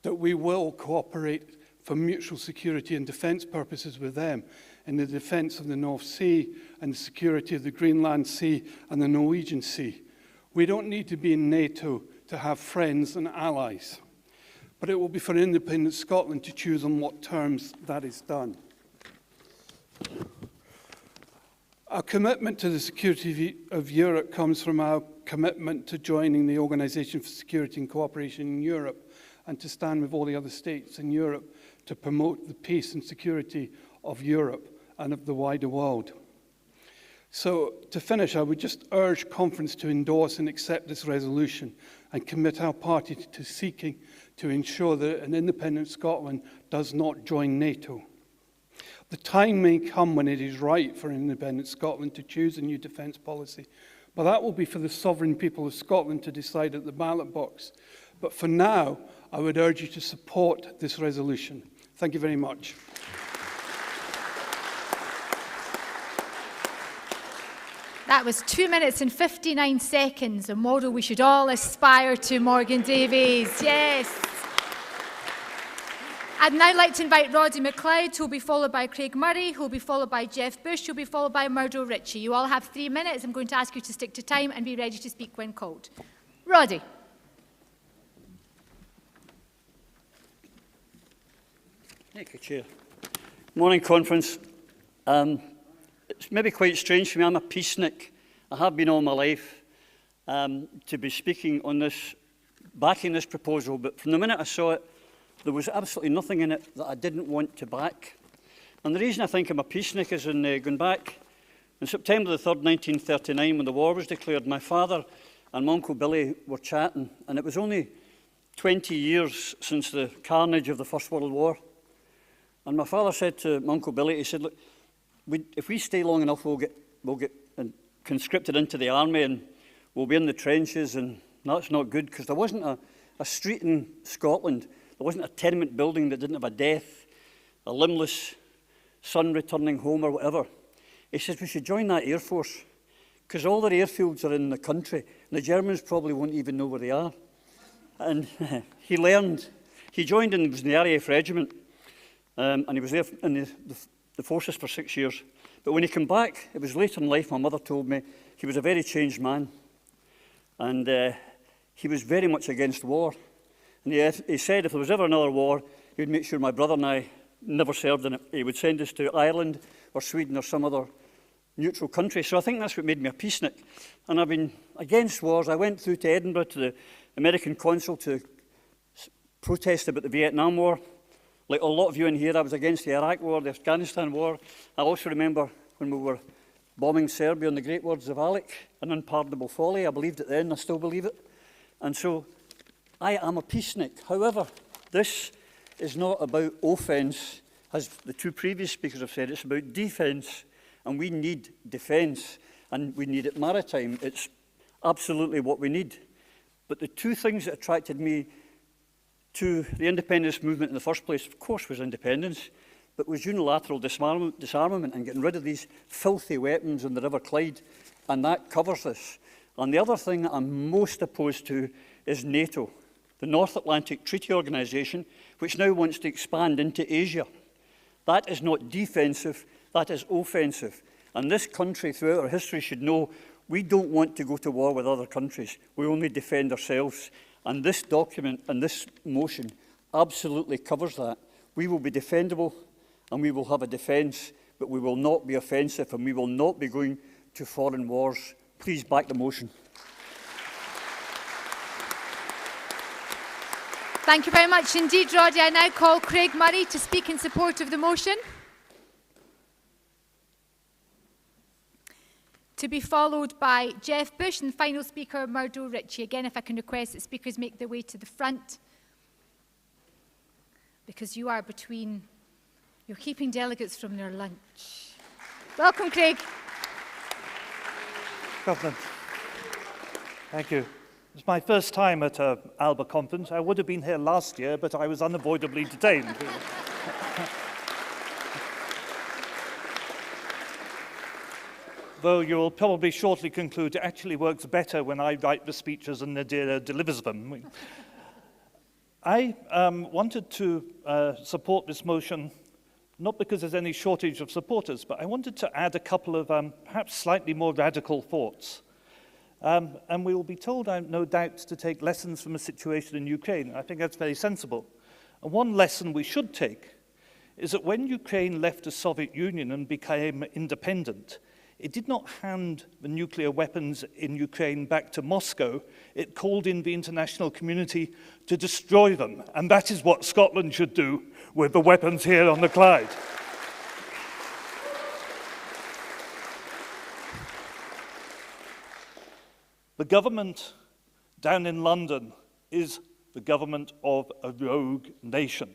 that we will cooperate for mutual security and defence purposes with them in the defence of the North Sea and the security of the Greenland Sea and the Norwegian Sea. We don't need to be in NATO to have friends and allies, but it will be for independent Scotland to choose on what terms that is done. Our commitment to the security of Europe comes from our commitment to joining the Organisation for Security and Cooperation in Europe and to stand with all the other states in Europe to promote the peace and security of Europe and of the wider world. So, to finish, I would just urge Conference to endorse and accept this resolution and commit our party to seeking to ensure that an independent Scotland does not join NATO. The time may come when it is right for independent Scotland to choose a new defence policy, but that will be for the sovereign people of Scotland to decide at the ballot box. But for now, I would urge you to support this resolution. Thank you very much. That was 2 minutes and 59 seconds, a model we should all aspire to, Morgan Davies. Yes. I'd now like to invite Roddy McLeod, who will be followed by Craig Murray, who will be followed by Jeff Bush, who will be followed by Murdo Ritchie. You all have 3 minutes. I'm going to ask you to stick to time and be ready to speak when called. Roddy. Thank you, Chair. Morning, Conference. It's maybe quite strange for me. I'm a peacenik. I have been all my life to be speaking on this, backing this proposal. But from the minute I saw it, there was absolutely nothing in it that I didn't want to back. And the reason I think I'm a peacenik is going back on September the 3rd, 1939, when the war was declared, my father and my Uncle Billy were chatting, and it was only 20 years since the carnage of the First World War. And my father said to my Uncle Billy, he said, look, if we stay long enough, we'll get conscripted into the army and we'll be in the trenches, and that's not good, because there wasn't a street in Scotland, there wasn't a tenement building that didn't have a death, a limbless son returning home or whatever. He says we should join that Air Force, because all their airfields are in the country, and the Germans probably won't even know where they are. And he joined and was in the RAF regiment, and he was there in the forces for 6 years. But when he came back, it was later in life, my mother told me, he was a very changed man. And he was very much against war. And he said if there was ever another war, he would make sure my brother and I never served in it. He would send us to Ireland or Sweden or some other neutral country. So I think that's what made me a peacenik. And I've been against wars. I went through to Edinburgh to the American consul to protest about the Vietnam War. Like a lot of you in here, I was against the Iraq War, the Afghanistan War. I also remember when we were bombing Serbia, in the great words of Alec, an unpardonable folly. I believed it then, I still believe it. And so I am a peacenik. However, this is not about offence, as the two previous speakers have said. It's about defence, and we need defence, and we need it maritime. It's absolutely what we need. But the two things that attracted me to the independence movement in the first place, of course, was independence, but was unilateral disarmament and getting rid of these filthy weapons in the River Clyde, and that covers this. And the other thing that I'm most opposed to is NATO, the North Atlantic Treaty Organisation, which now wants to expand into Asia. That is not defensive, that is offensive. And this country, throughout our history, should know we don't want to go to war with other countries. We only defend ourselves. And this document and this motion absolutely covers that. We will be defendable and we will have a defence, but we will not be offensive and we will not be going to foreign wars. Please back the motion. Thank you very much indeed, Roddy. I now call Craig Murray to speak in support of the motion. To be followed by Jeff Bush and final speaker, Murdo Ritchie. Again, if I can request that speakers make their way to the front, because you are between, you're keeping delegates from their lunch. Welcome, Craig. Government. Thank you. It's my first time at an Alba conference. I would have been here last year, but I was unavoidably detained. Though you'll probably shortly conclude it actually works better when I write the speeches and Nadira delivers them. I wanted to support this motion, not because there's any shortage of supporters, but I wanted to add a couple of perhaps slightly more radical thoughts. And we will be told, I have no doubt, to take lessons from the situation in Ukraine. I think that's very sensible. And one lesson we should take is that when Ukraine left the Soviet Union and became independent, it did not hand the nuclear weapons in Ukraine back to Moscow. It called in the international community to destroy them. And that is what Scotland should do with the weapons here on the Clyde. The government down in London is the government of a rogue nation.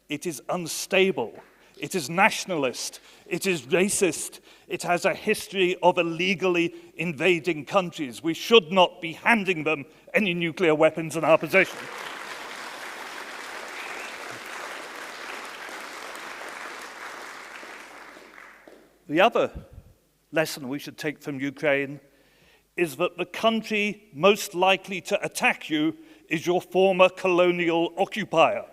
It is unstable. It is nationalist, it is racist, it has a history of illegally invading countries. We should not be handing them any nuclear weapons in our possession. The other lesson we should take from Ukraine is that the country most likely to attack you is your former colonial occupier.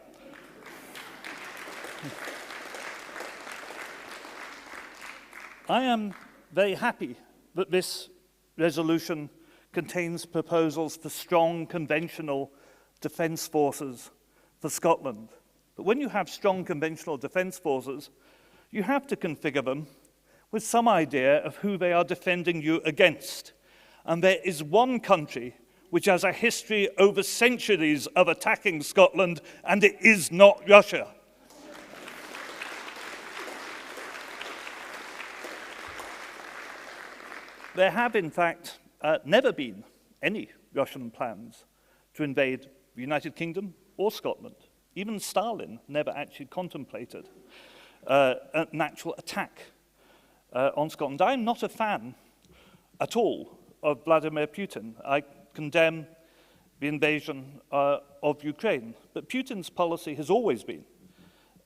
I am very happy that this resolution contains proposals for strong conventional defence forces for Scotland. But when you have strong conventional defence forces, you have to configure them with some idea of who they are defending you against. And there is one country which has a history over centuries of attacking Scotland, and it is not Russia. There have, in fact, never been any Russian plans to invade the United Kingdom or Scotland. Even Stirling never actually contemplated an actual attack on Scotland. I'm not a fan at all of Vladimir Putin. I condemn the invasion of Ukraine. But Putin's policy has always been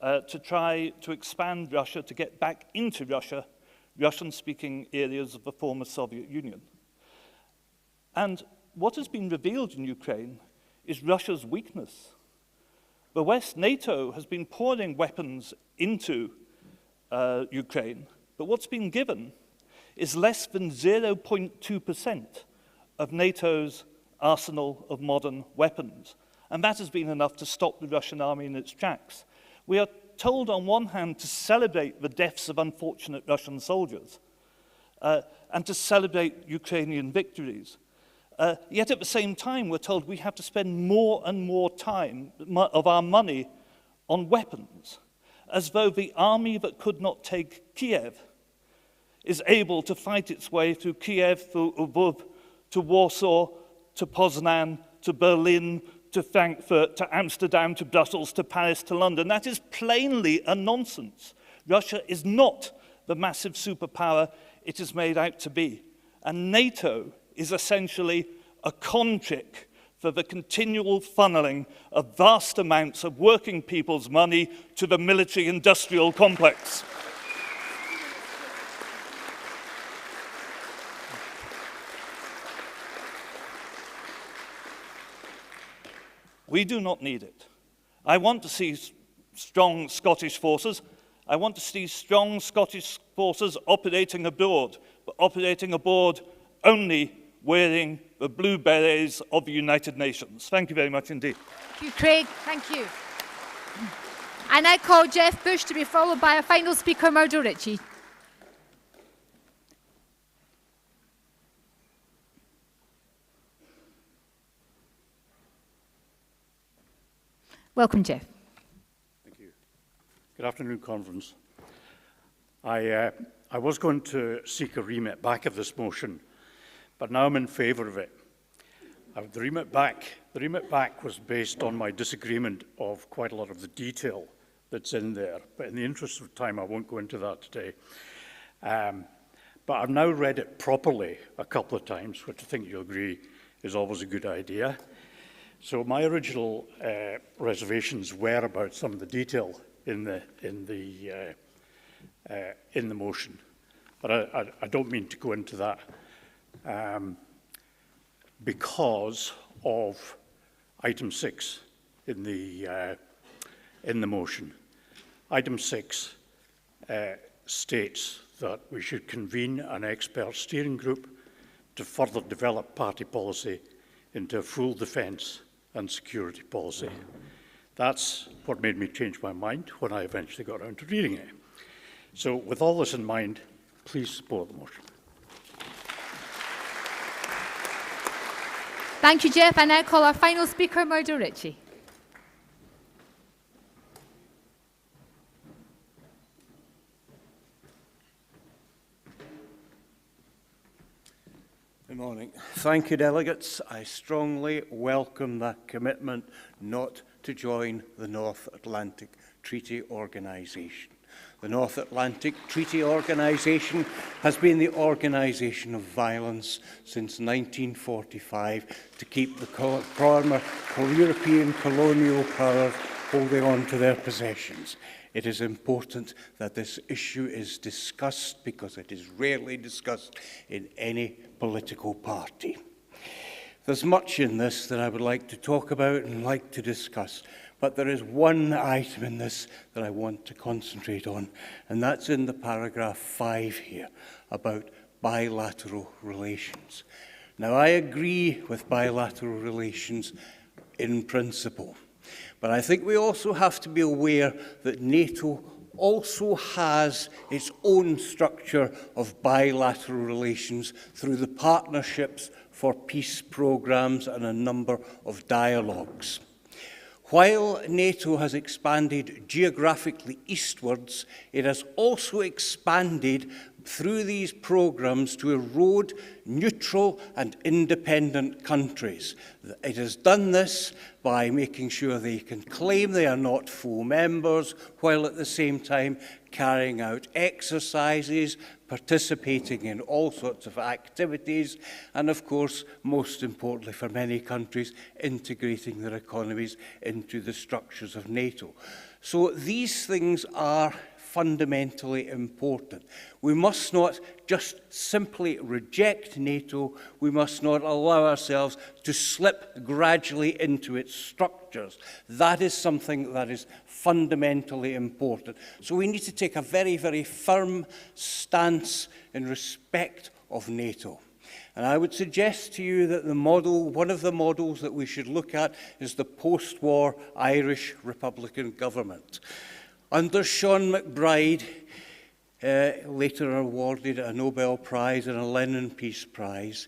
to try to expand Russia, to get back into Russia, Russian-speaking areas of the former Soviet Union. And what has been revealed in Ukraine is Russia's weakness. The West, NATO, has been pouring weapons into Ukraine, but what's been given is less than 0.2% of NATO's arsenal of modern weapons. And that has been enough to stop the Russian army in its tracks. We are told on one hand to celebrate the deaths of unfortunate Russian soldiers and to celebrate Ukrainian victories. Yet at the same time, we're told we have to spend more and more time of our money on weapons, as though the army that could not take Kiev is able to fight its way through Kiev, through Lvov, to Warsaw, to Poznan, to Berlin, to Frankfurt, to Amsterdam, to Brussels, to Paris, to London. That is plainly a nonsense. Russia is not the massive superpower it is made out to be. And NATO is essentially a con trick for the continual funneling of vast amounts of working people's money to the military-industrial complex. We do not need it. I want to see strong Scottish forces. I want to see strong Scottish forces operating abroad, but operating abroad only wearing the blue berets of the United Nations. Thank you very much indeed. Thank you, Craig. Thank you. I now call Jeff Bush to be followed by our final speaker, Murdo Ritchie. Welcome, Jeff. Thank you. Good afternoon, Conference. I was going to seek a remit back of this motion, but now I'm in favour of it. The remit back was based on my disagreement of quite a lot of the detail that's in there, but in the interest of time, I won't go into that today. But I've now read it properly a couple of times, which I think you'll agree is always a good idea. So my original reservations were about some of the detail in the motion, but I don't mean to go into that because of item 6 in the motion. Item 6 states that we should convene an expert steering group to further develop party policy into a full defence and security policy. That's what made me change my mind when I eventually got around to reading it. So with all this in mind, please support the motion. Thank you, Jeff. I now call our final speaker, Murdo Ritchie. Good morning. Thank you, delegates. I strongly welcome that commitment not to join the North Atlantic Treaty Organisation. The North Atlantic Treaty Organisation has been the organisation of violence since 1945 to keep the former European colonial powers holding on to their possessions. It is important that this issue is discussed because it is rarely discussed in any political party. There's much in this that I would like to talk about and like to discuss, but there is one item in this that I want to concentrate on, and that's in the paragraph 5 here about bilateral relations. Now, I agree with bilateral relations in principle, but I think we also have to be aware that NATO also has its own structure of bilateral relations through the Partnerships for Peace programmes and a number of dialogues. While NATO has expanded geographically eastwards, it has also expanded through these programmes to erode neutral and independent countries. It has done this by making sure they can claim they are not full members, while at the same time carrying out exercises, participating in all sorts of activities, and of course, most importantly for many countries, integrating their economies into the structures of NATO. So these things are fundamentally important. We must not just simply reject NATO. We must not allow ourselves to slip gradually into its structures. That is something that is fundamentally important. So we need to take a very, very firm stance in respect of NATO. And I would suggest to you that one of the models that we should look at is the post-war Irish Republican government. Under Sean MacBride, later awarded a Nobel Prize and a Lenin Peace Prize,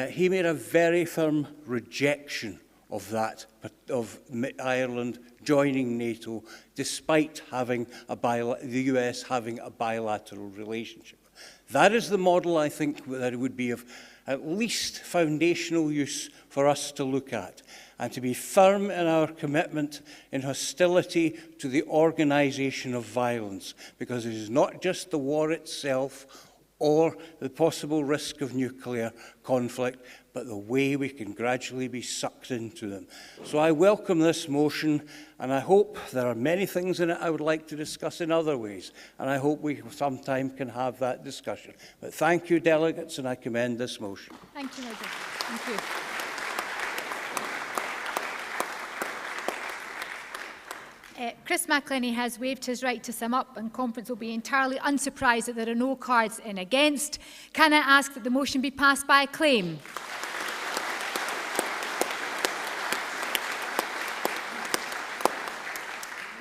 he made a very firm rejection of Ireland joining NATO, despite having the US having a bilateral relationship. That is the model, I think, that would be of at least foundational use for us to look at, and to be firm in our commitment in hostility to the organisation of violence, because it is not just the war itself or the possible risk of nuclear conflict, but the way we can gradually be sucked into them. So I welcome this motion, and I hope there are many things in it I would like to discuss in other ways, and I hope we sometime can have that discussion. But thank you, delegates, and I commend this motion. Thank you, Nigel. Thank you. Chris McElhinney has waived his right to sum up, and conference will be entirely unsurprised that there are no cards in against. Can I ask that the motion be passed by acclaim?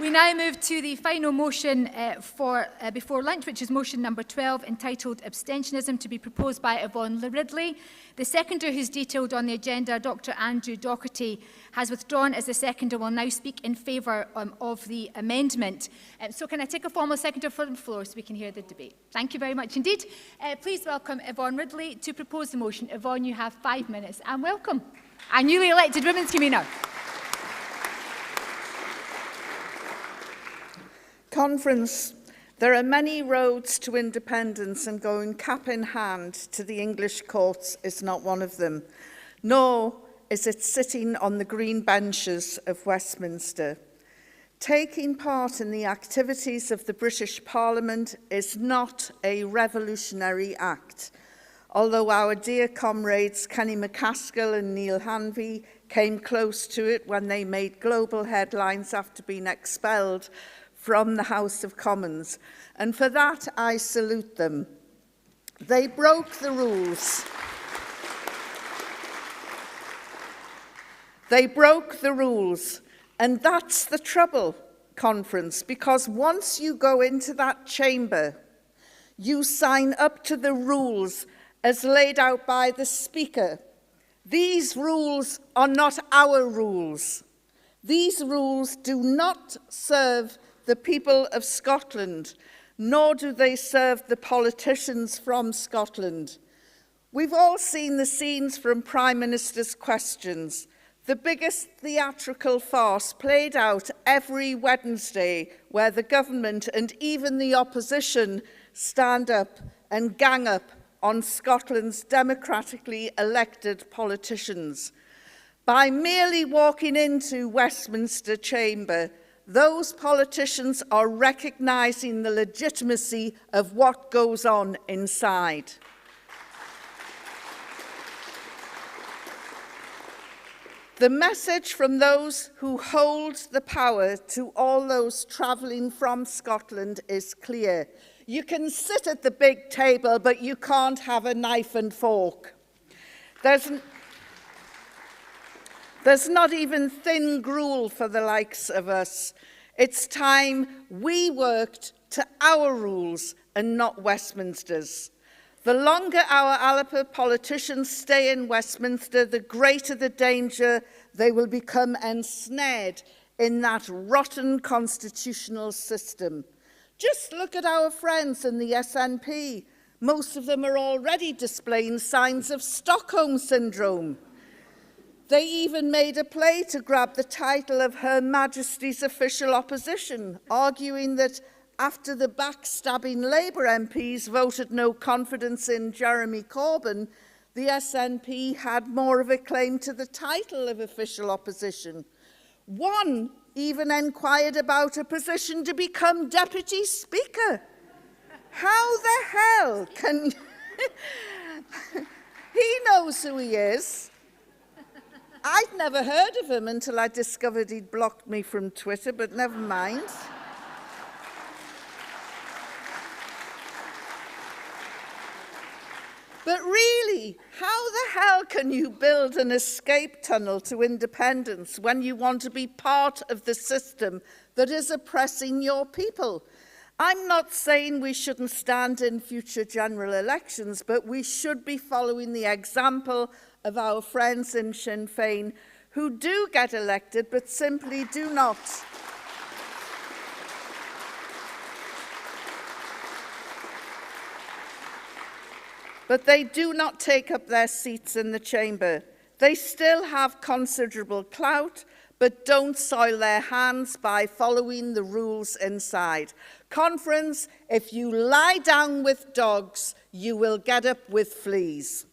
We now move to the final motion before lunch, which is motion number 12, entitled Abstentionism, to be proposed by Yvonne Ridley. The seconder who's detailed on the agenda, Dr Andrew Docherty, has withdrawn as the seconder, will now speak in favour of the amendment. So can I take a formal seconder from the floor so we can hear the debate? Thank you very much indeed. Please welcome Yvonne Ridley to propose the motion. Yvonne, you have 5 minutes, and welcome. Our newly elected Women's Convener. Conference, there are many roads to independence, and going cap in hand to the English courts is not one of them, nor is it sitting on the green benches of Westminster. Taking part in the activities of the British Parliament is not a revolutionary act, although our dear comrades Kenny McCaskill and Neil Hanvey came close to it when they made global headlines after being expelled from the House of Commons, and for that I salute them. They broke the rules. They broke the rules, and that's the trouble, Conference, because once you go into that chamber, you sign up to the rules as laid out by the Speaker. These rules are not our rules. These rules do not serve the people of Scotland, nor do they serve the politicians from Scotland. We've all seen the scenes from Prime Minister's questions, the biggest theatrical farce played out every Wednesday, where the government and even the opposition stand up and gang up on Scotland's democratically elected politicians. By merely walking into Westminster Chamber, those politicians are recognising the legitimacy of what goes on inside. The message from those who hold the power to all those travelling from Scotland is clear. You can sit at the big table, but you can't have a knife and fork. There's not even thin gruel for the likes of us. It's time we worked to our rules and not Westminster's. The longer our Alba politicians stay in Westminster, the greater the danger they will become ensnared in that rotten constitutional system. Just look at our friends in the SNP. Most of them are already displaying signs of Stockholm Syndrome. They even made a play to grab the title of Her Majesty's official opposition, arguing that after the backstabbing Labour MPs voted no confidence in Jeremy Corbyn, the SNP had more of a claim to the title of official opposition. One even inquired about a position to become Deputy Speaker. How the hell can... He knows who he is. I'd never heard of him until I discovered he'd blocked me from Twitter, but never mind. But really, how the hell can you build an escape tunnel to independence when you want to be part of the system that is oppressing your people? I'm not saying we shouldn't stand in future general elections, but we should be following the example of our friends in Sinn Féin who do get elected but simply do not. But they do not take up their seats in the chamber. They still have considerable clout, but don't soil their hands by following the rules inside. Conference, if you lie down with dogs, you will get up with fleas.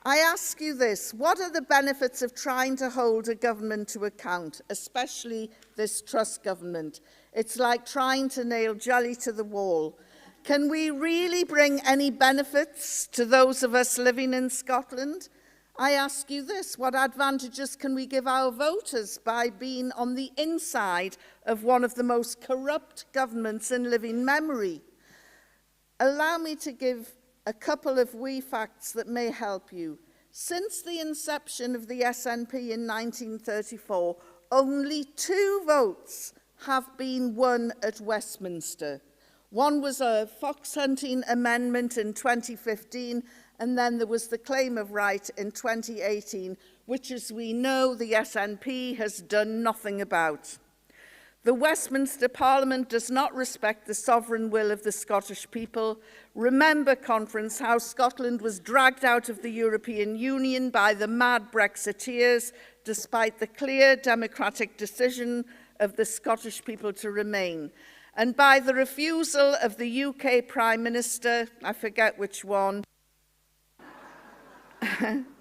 I ask you this, what are the benefits of trying to hold a government to account, especially this Truss government? It's like trying to nail jelly to the wall. Can we really bring any benefits to those of us living in Scotland? I ask you this, what advantages can we give our voters by being on the inside of one of the most corrupt governments in living memory? Allow me to give a couple of wee facts that may help you. Since the inception of the SNP in 1934, only 2 votes have been won at Westminster. One was a fox hunting amendment in 2015, and then there was the claim of right in 2018, which, as we know, the SNP has done nothing about. The Westminster Parliament does not respect the sovereign will of the Scottish people. Remember, Conference, how Scotland was dragged out of the European Union by the mad Brexiteers, despite the clear democratic decision of the Scottish people to remain, and by the refusal of the UK Prime Minister, I forget which one,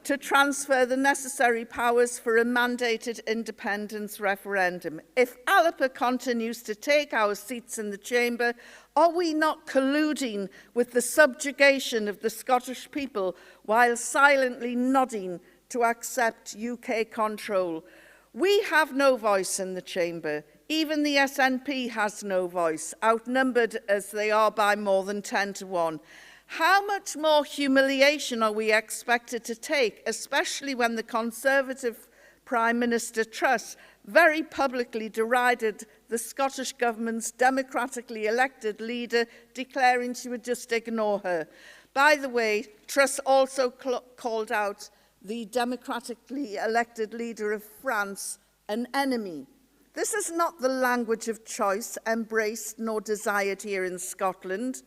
to transfer the necessary powers for a mandated independence referendum. If Alba continues to take our seats in the chamber, are we not colluding with the subjugation of the Scottish people while silently nodding to accept UK control? We have no voice in the chamber. Even the SNP has no voice, outnumbered as they are by more than 10 to 1. How much more humiliation are we expected to take, especially when the Conservative Prime Minister Truss very publicly derided the Scottish Government's democratically elected leader, declaring she would just ignore her? By the way, Truss also called out the democratically elected leader of France an enemy. This is not the language of choice embraced nor desired here in Scotland.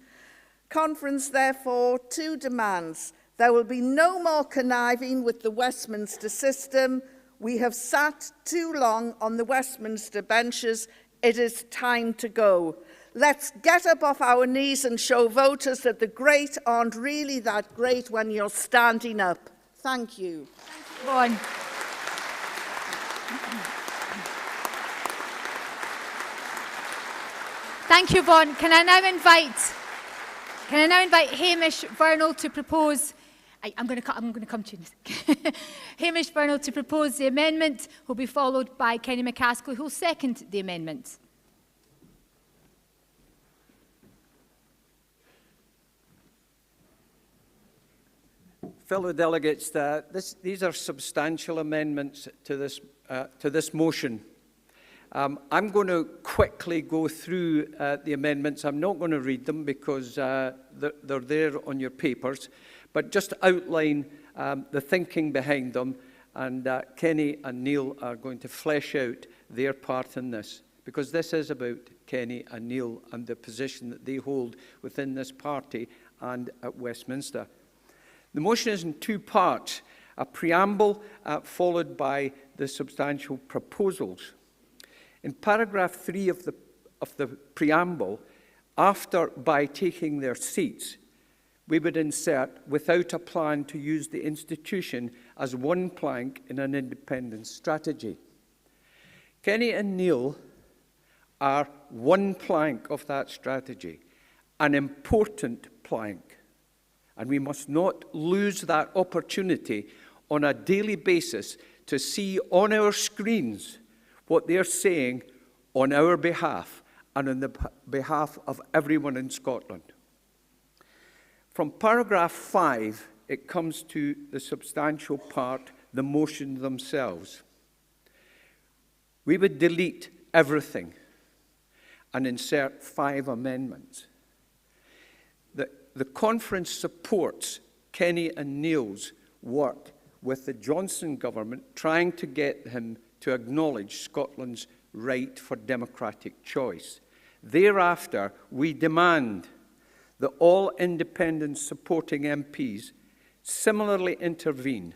Conference, therefore, 2 demands. There will be no more conniving with the Westminster system. We have sat too long on the Westminster benches. It is time to go. Let's get up off our knees and show voters that the great aren't really that great when you're standing up. Thank you. Go on. Thank you, Vaughan. Can I now invite Hamish Vernal to propose? I'm going to come to you in a second. Hamish Vernal to propose the amendment, who will be followed by Kenny McCaskill, who will second the amendment. Fellow delegates, these are substantial amendments to this motion. I'm going to quickly go through the amendments. I'm not going to read them because they're there on your papers, but just outline the thinking behind them, and Kenny and Neil are going to flesh out their part in this, because this is about Kenny and Neil and the position that they hold within this party and at Westminster. The motion is in two parts, a preamble followed by the substantial proposals. In paragraph 3 of the preamble, after "by taking their seats," we would insert "without a plan to use the institution as one plank in an independence strategy." Kenny and Neil are one plank of that strategy, an important plank. And we must not lose that opportunity on a daily basis to see on our screens what they're saying on our behalf and on the behalf of everyone in Scotland. From paragraph 5, it comes to the substantial part, the motion themselves. We would delete everything and insert 5 amendments. The conference supports Kenny and Neil's work with the Johnson government, trying to get him to acknowledge Scotland's right for democratic choice. Thereafter, we demand that all independence supporting MPs similarly intervene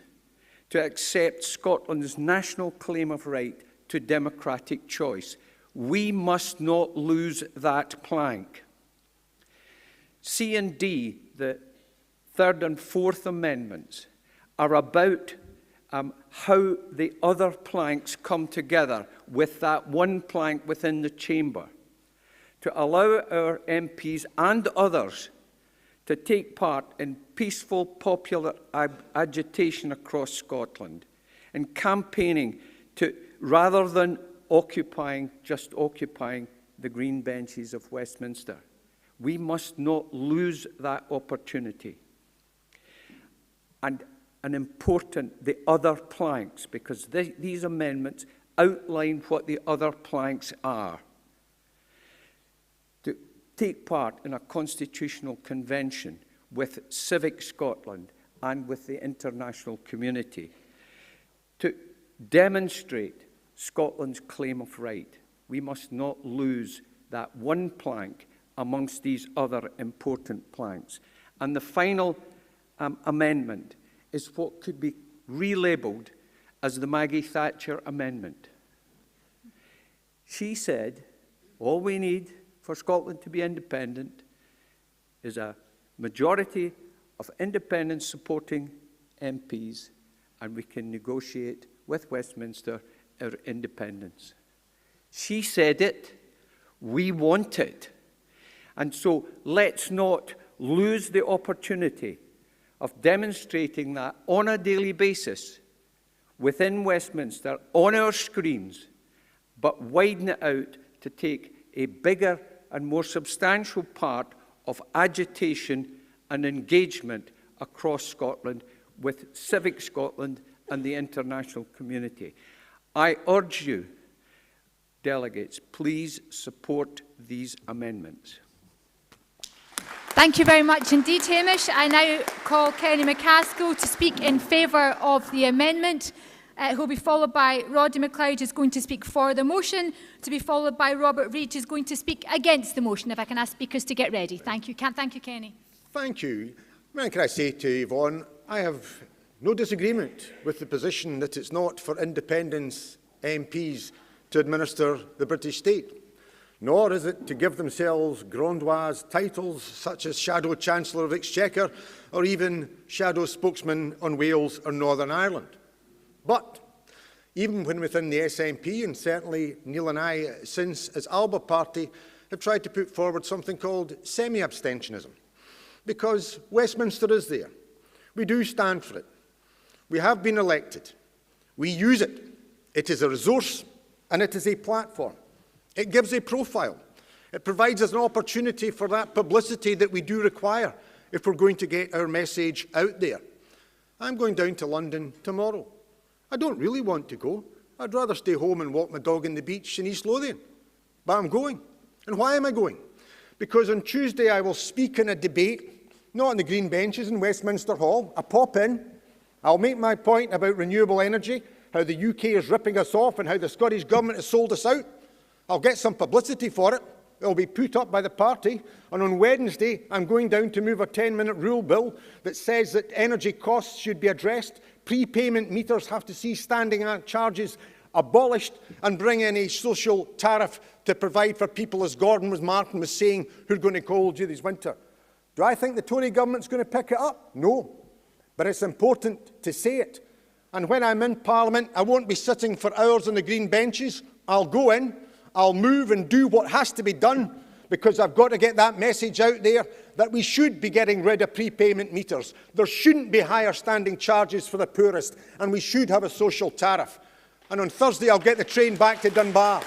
to accept Scotland's national claim of right to democratic choice. We must not lose that plank. C and D, the third and fourth amendments, are about how the other planks come together with that one plank within the chamber to allow our MPs and others to take part in peaceful popular agitation across Scotland and campaigning to, rather than just occupying the green benches of Westminster. We must not lose that opportunity. And the other planks, because these amendments outline what the other planks are. To take part in a constitutional convention with Civic Scotland and with the international community. To demonstrate Scotland's claim of right. We must not lose that one plank amongst these other important planks. And the final amendment is what could be relabelled as the Maggie Thatcher Amendment. She said, all we need for Scotland to be independent is a majority of independence supporting MPs, and we can negotiate with Westminster our independence. She said it, we want it. And so let's not lose the opportunity of demonstrating that on a daily basis within Westminster, on our screens, but widen it out to take a bigger and more substantial part of agitation and engagement across Scotland with Civic Scotland and the international community. I urge you, delegates, please support these amendments. Thank you very much indeed, Hamish. I now call Kenny McCaskill to speak in favour of the amendment, who will be followed by Roddy MacLeod, who is going to speak for the motion, to be followed by Robert Reid, who is going to speak against the motion. If I can ask speakers to get ready. Thank you. Thank you, Kenny. Thank you. Can I say to Yvonne, I have no disagreement with the position that it's not for independence MPs to administer the British state, nor is it to give themselves grandiose titles such as Shadow Chancellor of Exchequer or even Shadow Spokesman on Wales or Northern Ireland. But even when within the SNP, and certainly Neil and I, since as Alba Party, have tried to put forward something called semi-abstentionism, because Westminster is there. We do stand for it. We have been elected. We use it. It is a resource and it is a platform. It gives a profile. It provides us an opportunity for that publicity that we do require if we're going to get our message out there. I'm going down to London tomorrow. I don't really want to go. I'd rather stay home and walk my dog on the beach in East Lothian. But I'm going. And why am I going? Because on Tuesday I will speak in a debate, not on the green benches in Westminster Hall. I pop in, I'll make my point about renewable energy, how the UK is ripping us off and how the Scottish Government has sold us out. I'll get some publicity for it. It'll be put up by the party. And on Wednesday, I'm going down to move a 10-minute rule bill that says that energy costs should be addressed, prepayment meters have to see standing charges abolished, and bring in a social tariff to provide for people, as Martin was saying, who are going to cold you this winter. Do I think the Tory government's going to pick it up? No. But it's important to say it. And when I'm in Parliament, I won't be sitting for hours on the green benches. I'll go in, I'll move and do what has to be done, because I've got to get that message out there that we should be getting rid of prepayment meters. There shouldn't be higher standing charges for the poorest, and we should have a social tariff. And on Thursday, I'll get the train back to Dunbar.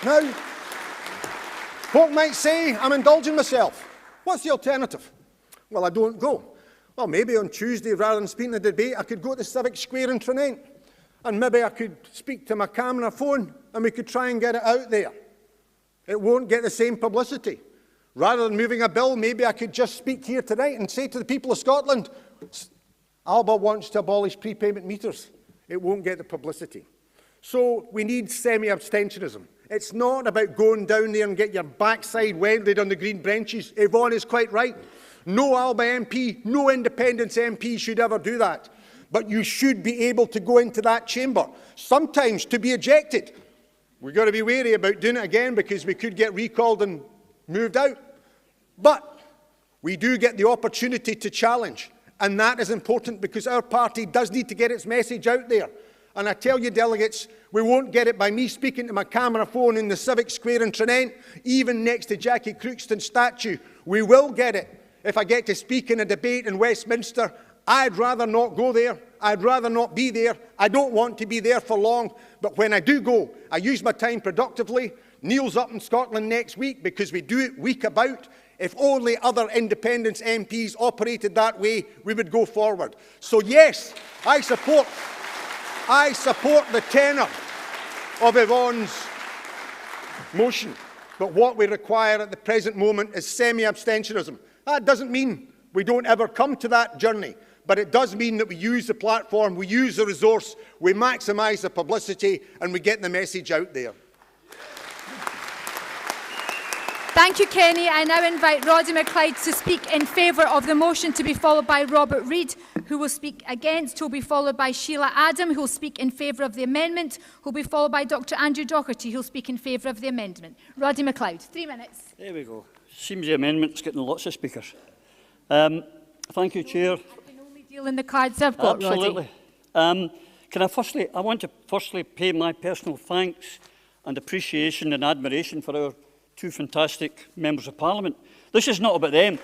Now, folk might say I'm indulging myself. What's the alternative? Well, I don't go. Well, maybe on Tuesday, rather than speaking in the debate, I could go to Civic Square in Tranent. And maybe I could speak to my camera phone and we could try and get it out there. It won't get the same publicity. Rather than moving a bill, maybe I could just speak here tonight and say to the people of Scotland, Alba wants to abolish prepayment meters. It won't get the publicity. So we need semi-abstentionism. It's not about going down there and get your backside wetted on the green benches. Yvonne is quite right. No Alba MP, no Independence MP should ever do that. But you should be able to go into that chamber, sometimes to be ejected. We've got to be wary about doing it again because we could get recalled and moved out. But we do get the opportunity to challenge. And that is important because our party does need to get its message out there. And I tell you, delegates, we won't get it by me speaking to my camera phone in the Civic Square in Tranent, even next to Jackie Crookston's statue. We will get it if I get to speak in a debate in Westminster. I'd rather not go there. I'd rather not be there. I don't want to be there for long. But when I do go, I use my time productively. Neil's up in Scotland next week because we do it week about. If only other independence MPs operated that way, we would go forward. So yes, I support the tenor of Yvonne's motion. But what we require at the present moment is semi-abstentionism. That doesn't mean we don't ever come to that journey. But it does mean that we use the platform, we use the resource, we maximise the publicity, and we get the message out there. Thank you, Kenny. I now invite Roddy McLeod to speak in favour of the motion, to be followed by Robert Reid, who will speak against, who will be followed by Sheila Adam, who will speak in favour of the amendment, who will be followed by Dr Andrew Docherty, who will speak in favour of the amendment. Roddy McLeod, 3 minutes. There we go. Seems the amendment's getting lots of speakers. Thank you, Chair. Deal in the cards I've got, Absolutely. Roddy. I want to firstly pay my personal thanks and appreciation and admiration for our two fantastic members of Parliament. This is not about them.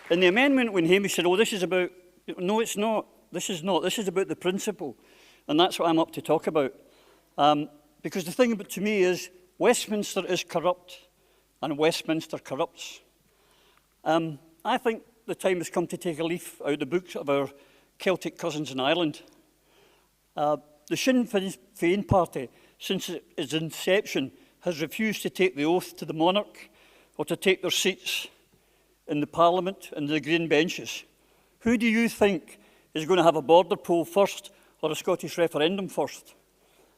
In the amendment, when Hamish said, oh, this is about... No, it's not. This is not. This is about the principle. And that's what I'm up to talk about. Because the thing about, to me, is Westminster is corrupt and Westminster corrupts. I think the time has come to take a leaf out of the books of our Celtic cousins in Ireland. The Sinn Féin party, since its inception, has refused to take the oath to the monarch or to take their seats in the Parliament and the green benches. Who do you think is going to have a border poll first or a Scottish referendum first?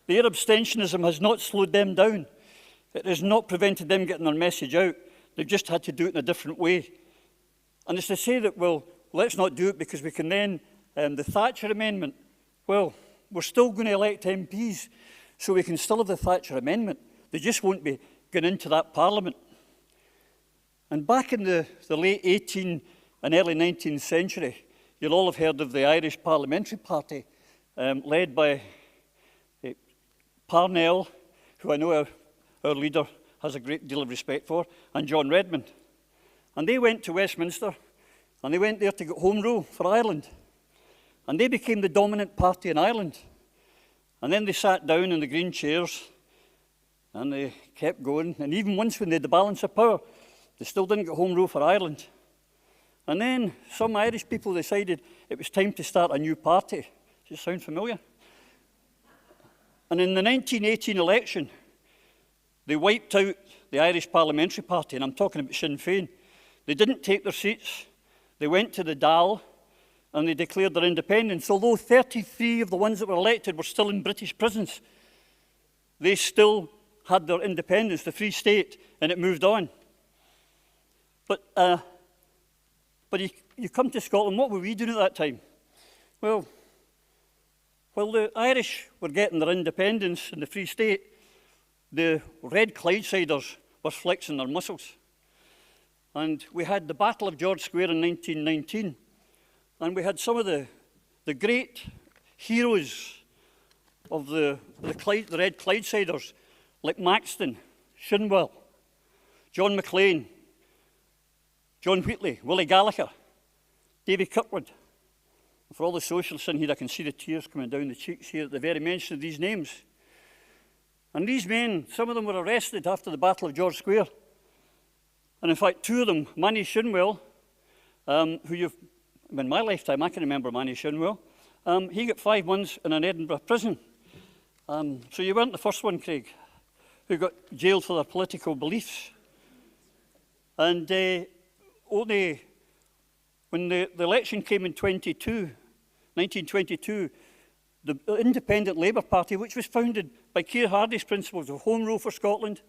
Their abstentionism has not slowed them down. It has not prevented them getting their message out. They've just had to do it in a different way. And it's to say that, well, let's not do it because we can then, the Thatcher Amendment, well, we're still going to elect MPs, so we can still have the Thatcher Amendment. They just won't be going into that Parliament. And back in the late in the early 19th century, you'll all have heard of the Irish Parliamentary Party, led by Parnell, who I know our leader has a great deal of respect for, and John Redmond. And they went to Westminster, and they went there to get home rule for Ireland. And they became the dominant party in Ireland. And then they sat down in the green chairs, and they kept going. And even once when they had the balance of power, they still didn't get home rule for Ireland. And then some Irish people decided it was time to start a new party. Does it sound familiar? And in the 1918 election, they wiped out the Irish Parliamentary Party, and I'm talking about Sinn Féin. They didn't take their seats. They went to the Dáil, and they declared their independence. Although 33 of the ones that were elected were still in British prisons, they still had their independence, the Free State, and it moved on. But you come to Scotland, what were we doing at that time? Well, while the Irish were getting their independence in the Free State, the Red Clydesiders were flexing their muscles. And we had the Battle of George Square in 1919, and we had some of the great heroes of the Red Clydesiders, like Maxton, Shinwell, John McLean, John Wheatley, Willie Gallagher, Davy Kirkwood. For all the socialists in here, I can see the tears coming down the cheeks here at the very mention of these names. And these men, some of them were arrested after the Battle of George Square. And in fact, two of them, Manny Shinwell, in my lifetime, I can remember Manny Shinwell, he got 5 months in an Edinburgh prison. So you weren't the first one, Craig, who got jailed for their political beliefs. And only when the election came in 1922, the Independent Labour Party, which was founded by Keir Hardie's principles of Home Rule for Scotland,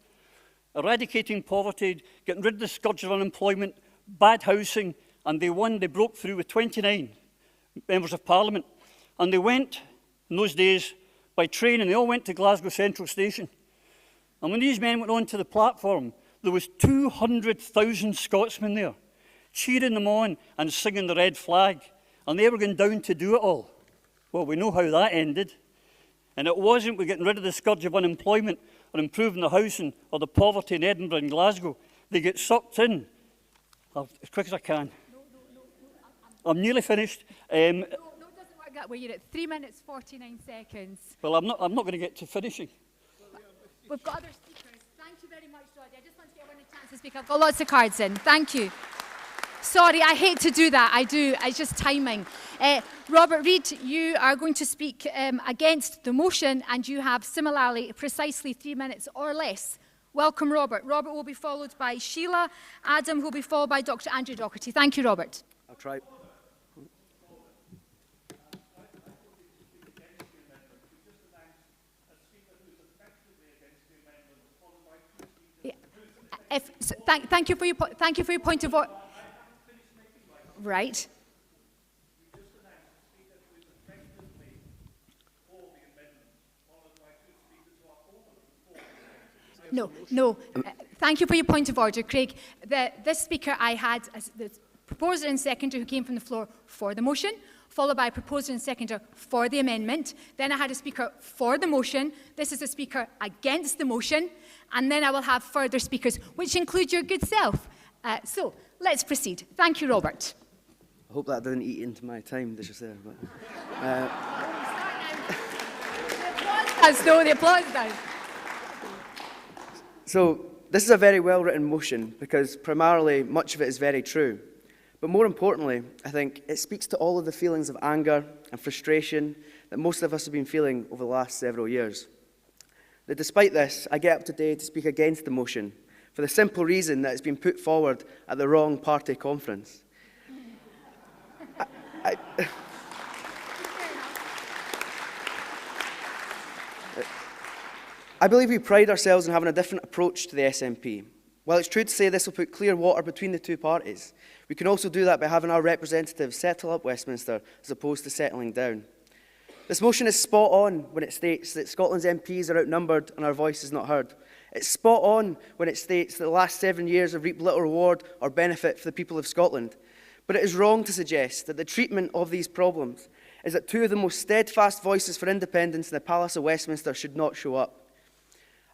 eradicating poverty, getting rid of the scourge of unemployment, bad housing, and they won. They broke through with 29 members of Parliament. And they went, in those days, by train, and they all went to Glasgow Central Station. And when these men went onto the platform, there was 200,000 Scotsmen there, cheering them on and singing the red flag. And they were going down to do it all. Well, we know how that ended. And it wasn't we're getting rid of the scourge of unemployment or improving the housing or the poverty in Edinburgh and Glasgow. They get sucked in. As quick as I can. I'm nearly finished. No, it doesn't work that way. You're at 3 minutes, 49 seconds. Well, I'm not going to get to finishing. We've got other speakers. Thank you very much, Roddy. I just want to get one chance to speak. I've got lots of cards in. Thank you. Sorry, I hate to do that. I do. It's just timing. Robert Reid, you are going to speak against the motion, and you have similarly precisely 3 minutes or less. Welcome, Robert. Robert will be followed by Sheila. Adam will be followed by Dr. Andrew Docherty. Thank you, Robert. I'll try. Yeah. Thank you for your point of order. Right. No. Thank you for your point of order, Craig. This speaker I had as the proposer and seconder who came from the floor for the motion, followed by a proposer and seconder for the amendment. Then I had a speaker for the motion. This is a speaker against the motion. And then I will have further speakers, which include your good self. So let's proceed. Thank you, Robert. I hope that didn't eat into my time, just there. But, the applause does. So this is a very well-written motion because primarily much of it is very true. But more importantly, I think it speaks to all of the feelings of anger and frustration that most of us have been feeling over the last several years. That despite this, I get up today to speak against the motion for the simple reason that it's been put forward at the wrong party conference. I believe we pride ourselves in having a different approach to the SNP. While it's true to say this will put clear water between the two parties, we can also do that by having our representatives settle up Westminster as opposed to settling down. This motion is spot on when it states that Scotland's MPs are outnumbered and our voice is not heard. It's spot on when it states that the last 7 years have reaped little reward or benefit for the people of Scotland. But it is wrong to suggest that the treatment of these problems is that two of the most steadfast voices for independence in the Palace of Westminster should not show up.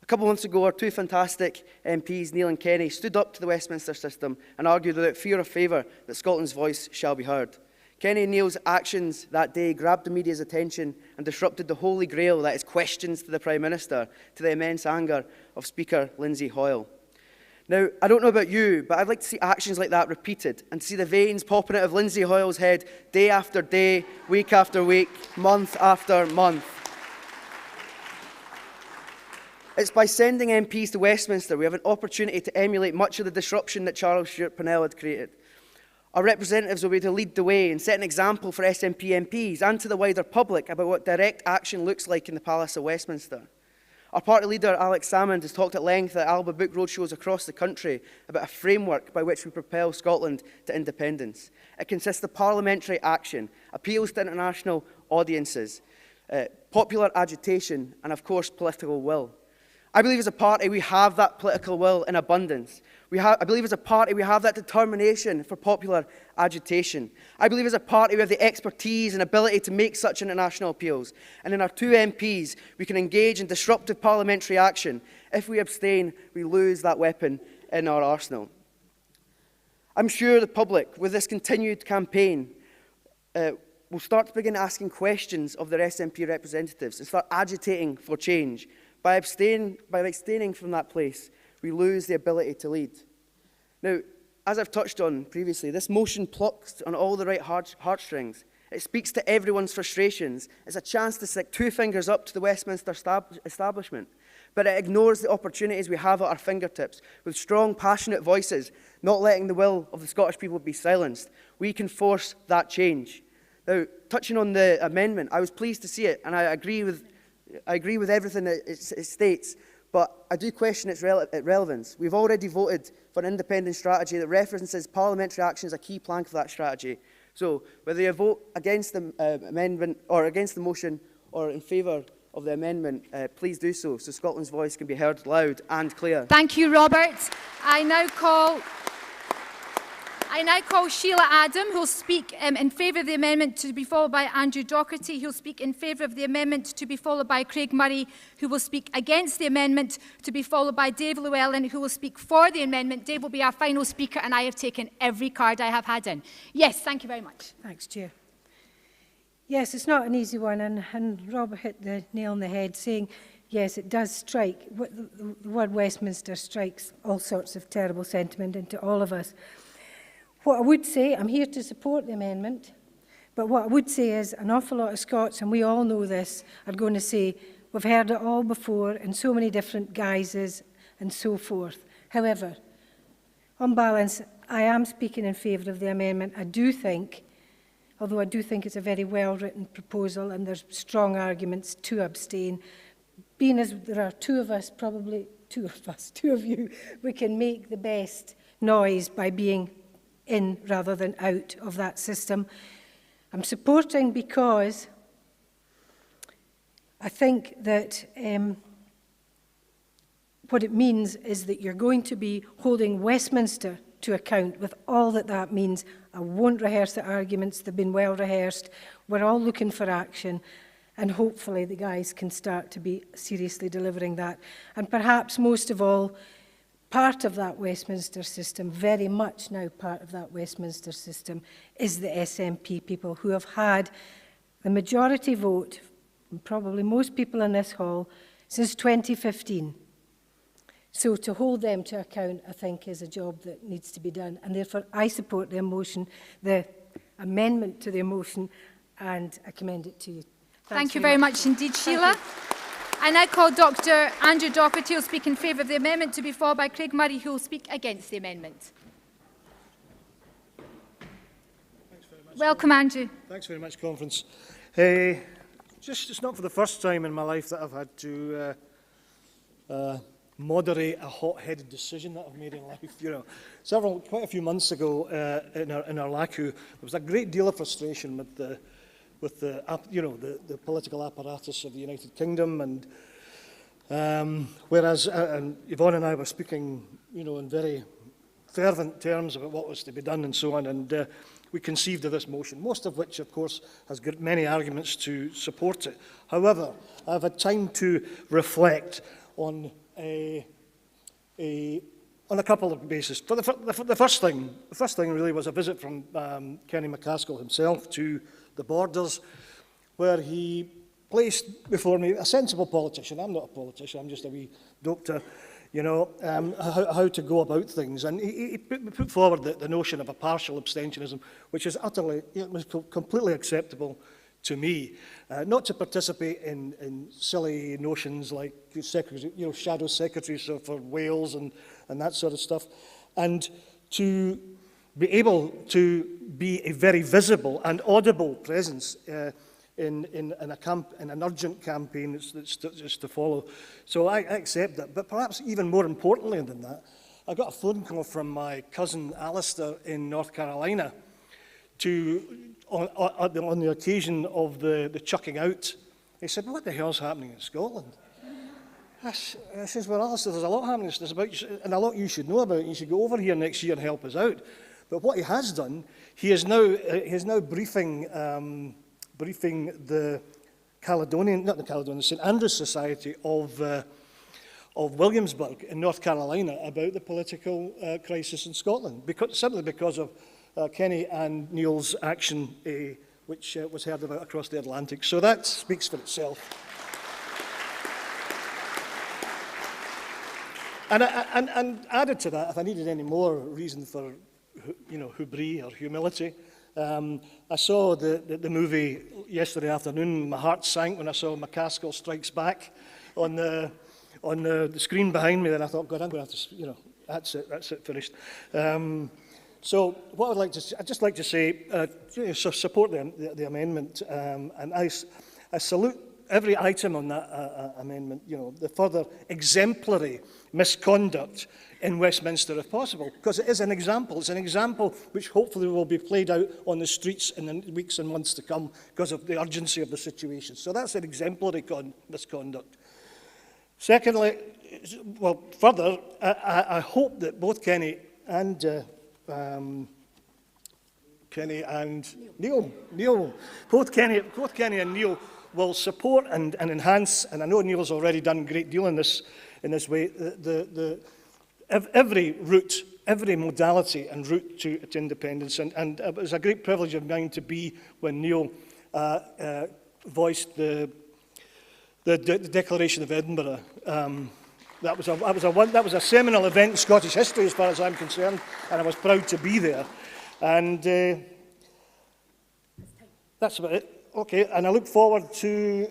A couple of months ago, our two fantastic MPs, Neil and Kenny, stood up to the Westminster system and argued without fear or favour that Scotland's voice shall be heard. Kenny and Neil's actions that day grabbed the media's attention and disrupted the holy grail that is questions to the Prime Minister, to the immense anger of Speaker Lindsay Hoyle. Now, I don't know about you, but I'd like to see actions like that repeated and to see the veins popping out of Lindsay Hoyle's head day after day, week after week, month after month. It's by sending MPs to Westminster we have an opportunity to emulate much of the disruption that Charles Stewart Parnell had created. Our representatives will be able to lead the way and set an example for SNP MPs and to the wider public about what direct action looks like in the Palace of Westminster. Our party leader, Alex Salmond, has talked at length at Alba book roadshows across the country about a framework by which we propel Scotland to independence. It consists of parliamentary action, appeals to international audiences, popular agitation, and of course, political will. I believe as a party we have that political will in abundance. I believe as a party we have that determination for popular agitation. I believe as a party we have the expertise and ability to make such international appeals. And in our two MPs, we can engage in disruptive parliamentary action. If we abstain, we lose that weapon in our arsenal. I'm sure the public, with this continued campaign, will start to begin asking questions of their SNP representatives and start agitating for change. By abstaining from that place, we lose the ability to lead. Now, as I've touched on previously, this motion plucks on all the right heartstrings. It speaks to everyone's frustrations. It's a chance to stick two fingers up to the Westminster establishment. But it ignores the opportunities we have at our fingertips. With strong, passionate voices, not letting the will of the Scottish people be silenced, we can force that change. Now, touching on the amendment, I was pleased to see it, and I agree with everything that it states, but I do question its relevance. We've already voted for an independent strategy that references parliamentary action as a key plank of that strategy. So whether you vote against the amendment or against the motion or in favour of the amendment, please do so Scotland's voice can be heard loud and clear. Thank you, Robert. I now call Sheila Adam, who will speak in favour of the amendment, to be followed by Andrew Docherty, who will speak in favour of the amendment, to be followed by Craig Murray, who will speak against the amendment, to be followed by Dave Llewellyn, who will speak for the amendment. Dave will be our final speaker, and I have taken every card I have had in. Yes, thank you very much. Thanks, Chair. Yes, it's not an easy one, and Rob hit the nail on the head, saying, yes, it does strike. The word Westminster strikes all sorts of terrible sentiment into all of us. What I would say, I'm here to support the amendment, but what I would say is an awful lot of Scots, and we all know this, are going to say, we've heard it all before in so many different guises and so forth. However, on balance, I am speaking in favour of the amendment. I do think, although I do think it's a very well-written proposal and there's strong arguments to abstain, being as there are two of us, probably two of you, we can make the best noise by being in rather than out of that system. I'm supporting because I think that what it means is that you're going to be holding Westminster to account with all that that means. I won't rehearse the arguments, they've been well rehearsed. We're all looking for action, and hopefully the guys can start to be seriously delivering that. And perhaps most of all, part of that Westminster system, very much now part of that Westminster system, is the SNP people who have had the majority vote, and probably most people in this hall, since 2015. So to hold them to account, I think, is a job that needs to be done. And therefore, I support the motion, the amendment to the motion, and I commend it to you. Thank you very much indeed, Sheila. I now call Dr. Andrew Docherty, who will speak in favour of the amendment, to be followed by Craig Murray, who will speak against the amendment. Welcome, Andrew. Thanks very much, Conference. It's not for the first time in my life that I've had to moderate a hot-headed decision that I've made in life. You know, quite a few months ago in our LACU, there was a great deal of frustration with the political apparatus of the United Kingdom, and whereas Yvonne and I were speaking, in very fervent terms about what was to be done and so on, and we conceived of this motion, most of which, of course, has got many arguments to support it. However, I've had time to reflect on a couple of bases. For the first thing really was a visit from Kenny McCaskill himself to the Borders, where he placed before me a sensible politician. I'm not a politician, I'm just a wee doctor, you know, how to go about things. And he put forward the notion of a partial abstentionism, which is utterly, it was completely acceptable to me, not to participate in silly notions like shadow secretaries for Wales and that sort of stuff, and to be able to be a very visible and audible presence in an urgent campaign that's to follow. So I accept that. But perhaps even more importantly than that, I got a phone call from my cousin Alistair in North Carolina on the occasion of the chucking out. He said, "What the hell's happening in Scotland?" I says, "Well, Alistair, there's a lot happening and a lot you should know about. You should go over here next year and help us out." But what he has done, he is now briefing the St Andrews Society of Williamsburg in North Carolina about the political crisis in Scotland, simply because of Kenny and Neil's action, which was heard about across the Atlantic. So that speaks for itself. And added to that, if I needed any more reason for, hubris or humility, I saw the movie yesterday afternoon. My heart sank when I saw McCaskill Strikes Back on the screen behind me. Then I thought, God, I'm going to have to, that's it, finished. So what I'd just like to say, support the amendment, and I salute every item on that amendment, the further exemplary misconduct in Westminster if possible, because it is an example. It's an example which hopefully will be played out on the streets in the weeks and months to come because of the urgency of the situation. So that's an exemplary misconduct. Secondly, further, I hope that both Kenny and Neil, both Kenny and Neil will support and enhance, and I know Neil's already done a great deal in this way, every route, every modality and route to independence. And it was a great privilege of mine to be when Neil voiced the Declaration of Edinburgh. That was a seminal event in Scottish history as far as I'm concerned, and I was proud to be there. And that's about it. Okay, and I look forward to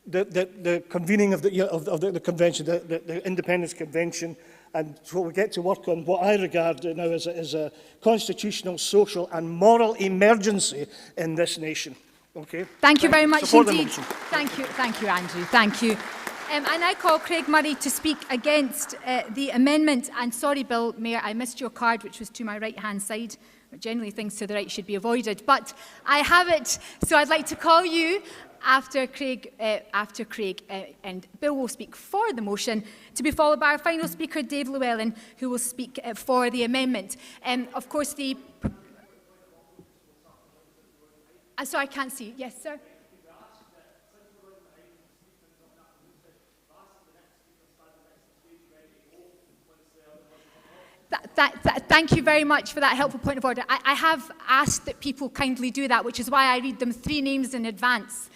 the convening of the convention, the Independence Convention, and we'll get to work on what I regard now as a constitutional, social and moral emergency in this nation. Okay. Thank you very much Support indeed. Thank you, Andrew. Thank you. I now call Craig Murray to speak against the amendment. And sorry, Bill, Mayor, I missed your card, which was to my right-hand side. Generally, things to the right should be avoided, but I have it. So I'd like to call you after Craig, and Bill will speak for the motion, to be followed by our final speaker, Dave Llewellyn, who will speak for the amendment. Of course, so I can't see. Yes, sir. Thank you very much for that helpful point of order. I have asked that people kindly do that, which is why I read them 3 names in advance,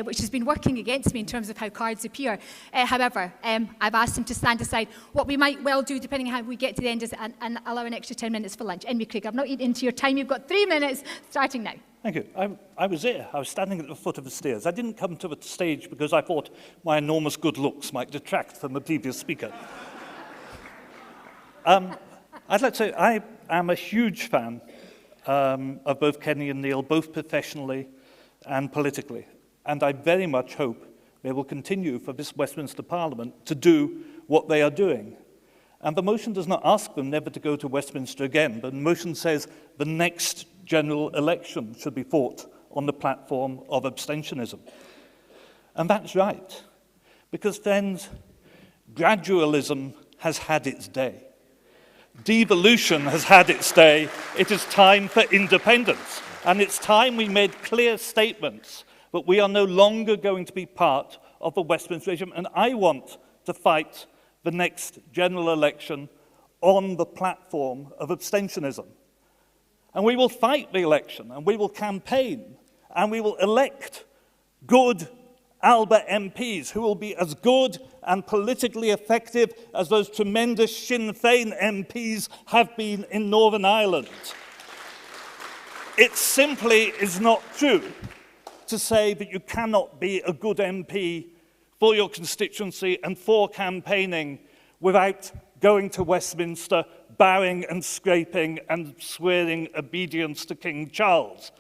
which has been working against me in terms of how cards appear. However, I've asked them to stand aside. What we might well do, depending on how we get to the end, is and allow an extra 10 minutes for lunch. Anyway, Craig, I've not eaten into your time. You've got 3 minutes, starting now. Thank you. I was there. I was standing at the foot of the stairs. I didn't come to the stage because I thought my enormous good looks might detract from the previous speaker. I'd like to say I am a huge fan of both Kenny and Neil, both professionally and politically. And I very much hope they will continue for this Westminster Parliament to do what they are doing. And the motion does not ask them never to go to Westminster again. The motion says the next general election should be fought on the platform of abstentionism. And that's right. Because, friends, gradualism has had its day. Devolution has had its day. It is time for independence. And it's time we made clear statements that we are no longer going to be part of the Westminster regime. And I want to fight the next general election on the platform of abstentionism. And we will fight the election, and we will campaign, and we will elect good Alba MPs who will be as good and politically effective as those tremendous Sinn Féin MPs have been in Northern Ireland. It simply is not true to say that you cannot be a good MP for your constituency and for campaigning without going to Westminster, bowing and scraping and swearing obedience to King Charles.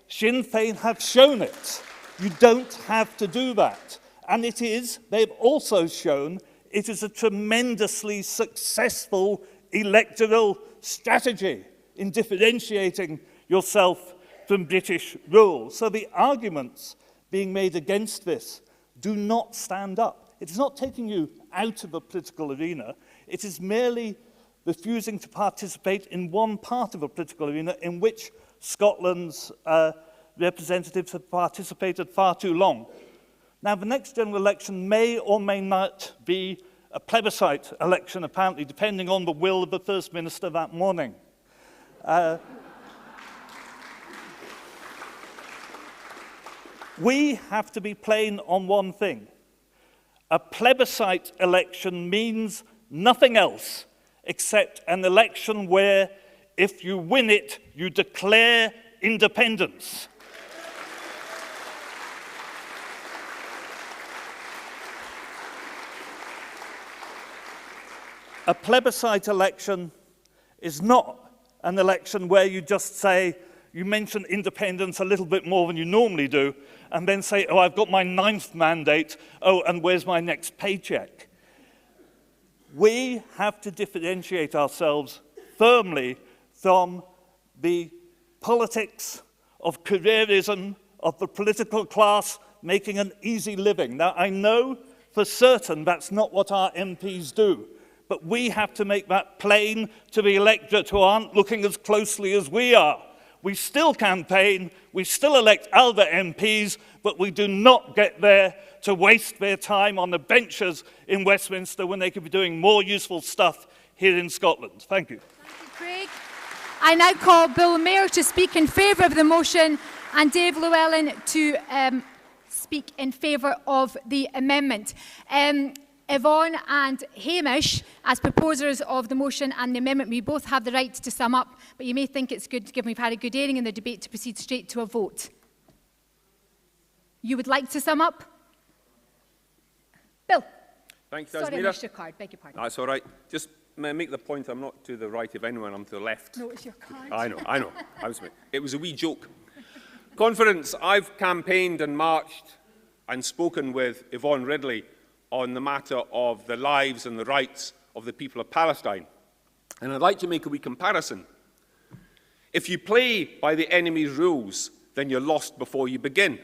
Sinn Féin have shown it. You don't have to do that. And they've also shown it is a tremendously successful electoral strategy in differentiating yourself from British rule. So the arguments being made against this do not stand up. It is not taking you out of the political arena. It is merely refusing to participate in one part of the political arena in which Scotland's representatives have participated far too long. Now, the next general election may or may not be a plebiscite election, apparently, depending on the will of the First Minister that morning. We have to be plain on one thing. A plebiscite election means nothing else except an election where, if you win it, you declare independence. A plebiscite election is not an election where you just say, you mention independence a little bit more than you normally do, and then say, oh, I've got my 9th mandate, oh, and where's my next paycheck? We have to differentiate ourselves firmly from the politics of careerism, of the political class making an easy living. Now, I know for certain that's not what our MPs do, but we have to make that plain to the electorate who aren't looking as closely as we are. We still campaign, we still elect Alba MPs, but we do not get there to waste their time on the benches in Westminster when they could be doing more useful stuff here in Scotland. Thank you. Thank you, Craig. I now call Bill Mayer to speak in favour of the motion and Dave Llewellyn to speak in favour of the amendment. Yvonne and Hamish, as proposers of the motion and the amendment, we both have the right to sum up, but you may think it's good, given we've had a good airing in the debate, to proceed straight to a vote. You would like to sum up? Bill. Thank you, Sorry, I missed your card. Beg your pardon. That's all right. Just make the point, I'm not to the right of anyone, I'm to the left. No, it's your card. I know. It was a wee joke. Conference, I've campaigned and marched and spoken with Yvonne Ridley on the matter of the lives and the rights of the people of Palestine. And I'd like to make a wee comparison. If you play by the enemy's rules, then you're lost before you begin.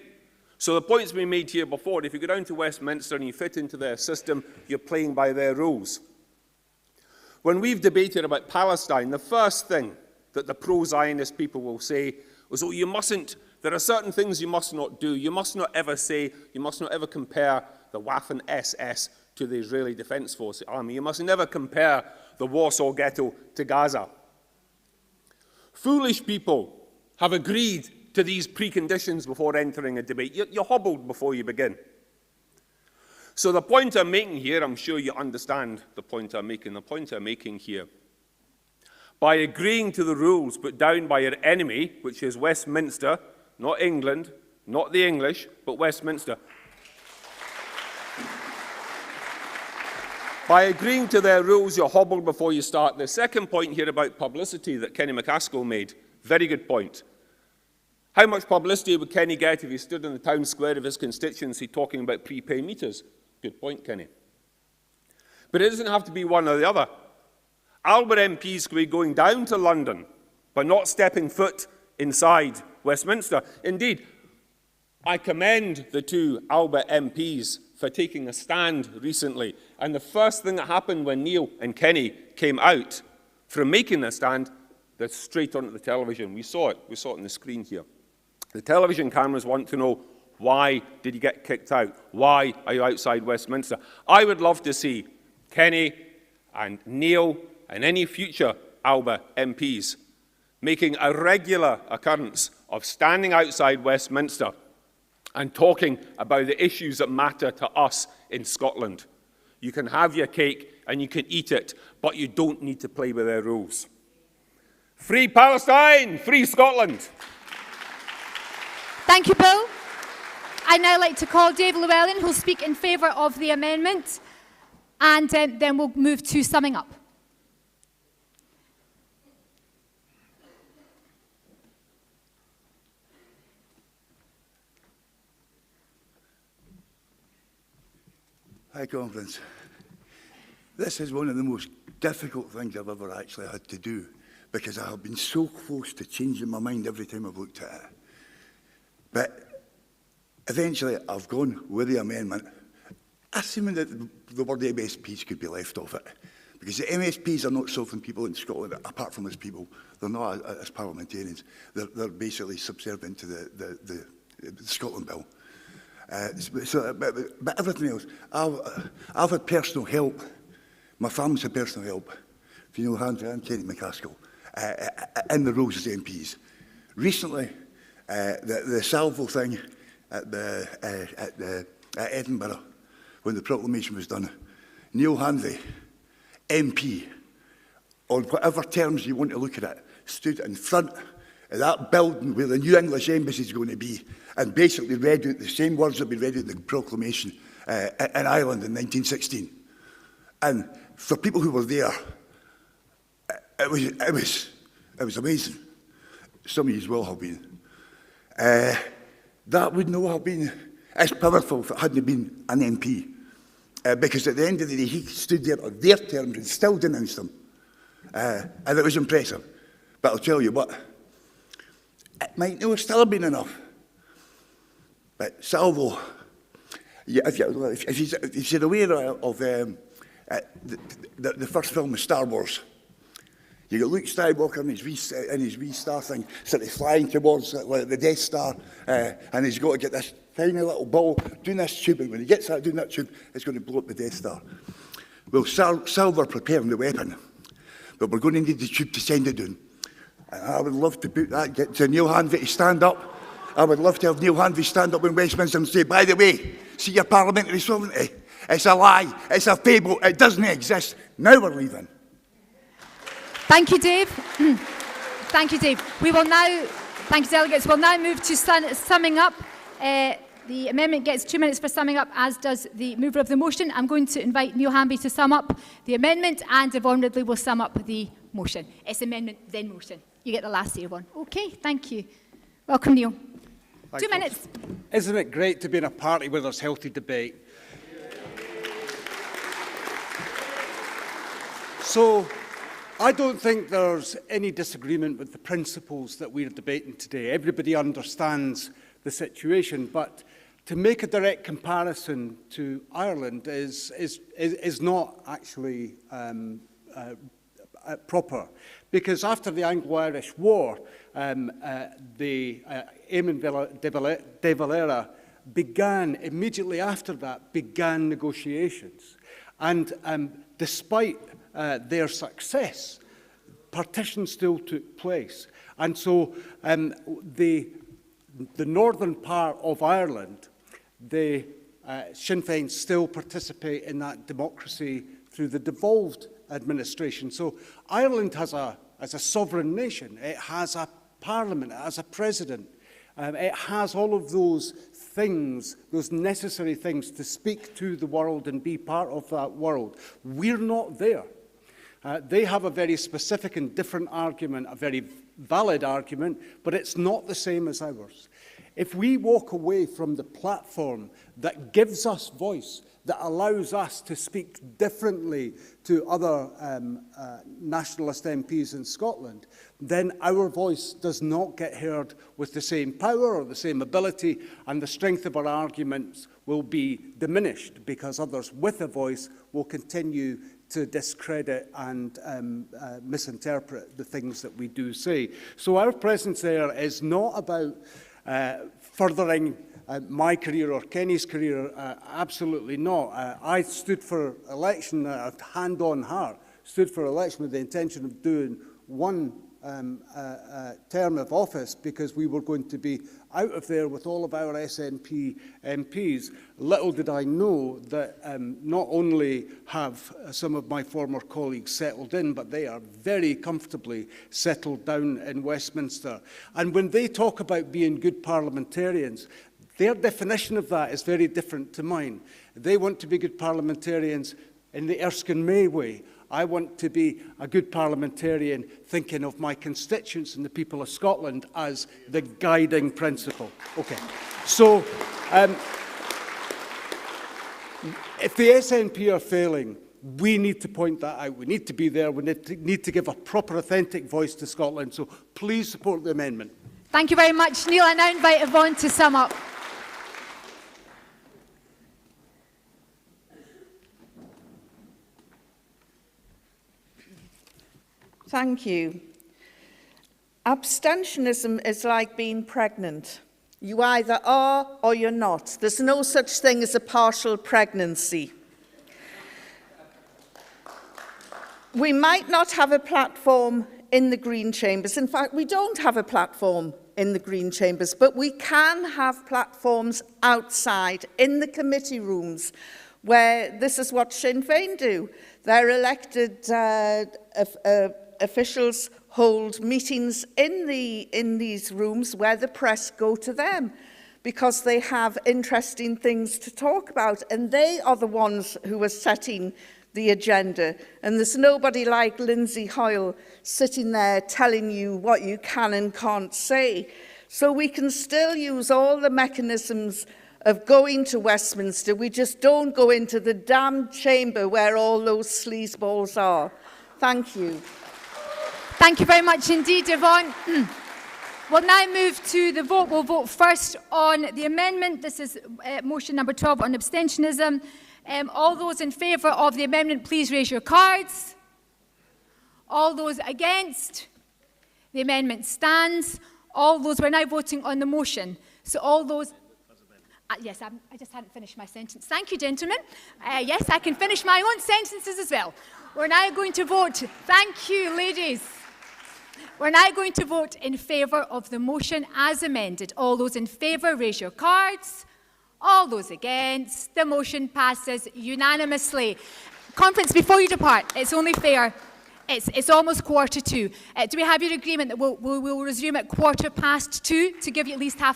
So the point's been made here before, if you go down to Westminster and you fit into their system, you're playing by their rules. When we've debated about Palestine, the first thing that the pro-Zionist people will say was, oh, there are certain things you must not do. You must not ever say, you must not ever compare the Waffen SS to the Israeli Defense Force army. You must never compare the Warsaw Ghetto to Gaza. Foolish people have agreed to these preconditions before entering a debate. You're hobbled before you begin. So the point I'm making here, I'm sure you understand the point I'm making. The point I'm making here, by agreeing to the rules put down by your enemy, which is Westminster, not England, not the English, but Westminster. By agreeing to their rules, you're hobbled before you start. The second point here about publicity that Kenny McCaskill made, very good point. How much publicity would Kenny get if he stood in the town square of his constituency talking about prepay meters? Good point, Kenny. But it doesn't have to be one or the other. Alba MPs could be going down to London, but not stepping foot inside Westminster. Indeed, I commend the two Alba MPs for taking a stand recently. And the first thing that happened when Neil and Kenny came out from making a stand, they're straight onto the television. We saw it on the screen here. The television cameras want to know, why did you get kicked out? Why are you outside Westminster? I would love to see Kenny and Neil and any future Alba MPs making a regular occurrence of standing outside Westminster and talking about the issues that matter to us in Scotland. You can have your cake and you can eat it, but you don't need to play with their rules. Free Palestine! Free Scotland! Thank you, Bill. I'd now like to call Dave Llewellyn, who will speak in favour of the amendment, and then we'll move to summing up. Hi, Conference. This is one of the most difficult things I've ever actually had to do, because I have been so close to changing my mind every time I've looked at it. But eventually I've gone with the amendment, assuming that the word MSPs could be left off it. Because the MSPs are not solving people in Scotland, apart from as people. They're not as parliamentarians. They're basically subservient to the Scotland Bill. But everything else, I've had personal help. My family's had personal help. If you know Hanvey and Kenny McCaskill, in the roles as MPs. Recently, the salvo thing at Edinburgh, when the proclamation was done, Neil Hanvey, MP, on whatever terms you want to look at it, stood in front of that building where the new English embassy is going to be, and basically read out the same words that had been read out in the proclamation in Ireland in 1916. And for people who were there, it was amazing. Some of you will have been. That would not have been as powerful if it hadn't been an MP. Because at the end of the day, he stood there on their terms and still denounced them. And it was impressive. But I'll tell you what, it might not still have been enough. But Salvo, if you're aware of the first film of Star Wars, you got Luke Skywalker in his wee star thing, sort of flying towards the Death Star, and he's got to get this tiny little ball doing this tube, and when he gets that doing that tube, it's going to blow up the Death Star. Well, Salvo preparing the weapon, but we're going to need the tube to send it down. And I would love to put that, get to Neil Hanvey to stand up. I would love to have Neil Hanvey stand up in Westminster and say, by the way, see your parliamentary sovereignty? It's a lie, it's a fable, it doesn't exist. Now we're leaving. Thank you, Dave. Thank you, Dave. We will now, thank you, delegates. We'll now move to summing up. The amendment gets 2 minutes for summing up, as does the mover of the motion. I'm going to invite Neil Hanvey to sum up the amendment, and Yvonne Ridley will sum up the motion. It's amendment, then motion. You get the last say, Yvonne. Okay, thank you. Welcome, Neil. Thanks, 2 minutes. Isn't it great to be in a party where there's healthy debate? So, I don't think there's any disagreement with the principles that we're debating today. Everybody understands the situation, but to make a direct comparison to Ireland is not actually proper, because after the Anglo-Irish War, Eamon de Valera immediately after that, began negotiations. And despite their success, partition still took place. And so the northern part of Ireland, the Sinn Féin still participate in that democracy through the devolved administration. So Ireland has as a sovereign nation, it has a parliament, it has a president, it has all of those things, those necessary things to speak to the world and be part of that world. We're not there. They have a very specific and different argument, a very valid argument, but it's not the same as ours. If we walk away from the platform that gives us voice, that allows us to speak differently to other nationalist MPs in Scotland, then our voice does not get heard with the same power or the same ability, and the strength of our arguments will be diminished because others with a voice will continue to discredit and misinterpret the things that we do say. So our presence there is not about furthering my career or Kenny's career, absolutely not. I stood for election, hand on heart, stood for election with the intention of doing one term of office because we were going to be out of there with all of our SNP MPs. Little did I know that not only have some of my former colleagues settled in, but they are very comfortably settled down in Westminster. And when they talk about being good parliamentarians, their definition of that is very different to mine. They want to be good parliamentarians in the Erskine May way. I want to be a good parliamentarian thinking of my constituents and the people of Scotland as the guiding principle. Okay, so if the SNP are failing, we need to point that out. We need to be there. We need to give a proper, authentic voice to Scotland. So please support the amendment. Thank you very much, Neil. I now invite Yvonne to sum up. Thank you. Abstentionism is like being pregnant. You either are or you're not. There's no such thing as a partial pregnancy. We might not have a platform in the Green Chambers. In fact, we don't have a platform in the Green Chambers, but we can have platforms outside in the committee rooms where this is what Sinn Féin do. Their elected officials hold meetings in these rooms where the press go to them because they have interesting things to talk about, and they are the ones who are setting the agenda. And there's nobody like Lindsay Hoyle sitting there telling you what you can and can't say. So we can still use all the mechanisms of going to Westminster. We just don't go into the damn chamber where all those sleazeballs are. Thank you. Thank you very much indeed, Yvonne. We'll now move to the vote. We'll vote first on the amendment. This is motion number 12 on abstentionism. All those in favour of the amendment, please raise your cards. All those against? The amendment stands. All those, we're now voting on the motion. So all those... yes, I just hadn't finished my sentence. Thank you, gentlemen. Yes, I can finish my own sentences as well. We're now going to vote. Thank you, ladies. We're now going to vote in favour of the motion as amended. All those in favour, raise your cards. All those against, the motion passes unanimously. Conference, before you depart, it's only fair. It's almost 2:15. Do we have your agreement that we'll resume at 2:15 to give you at least half an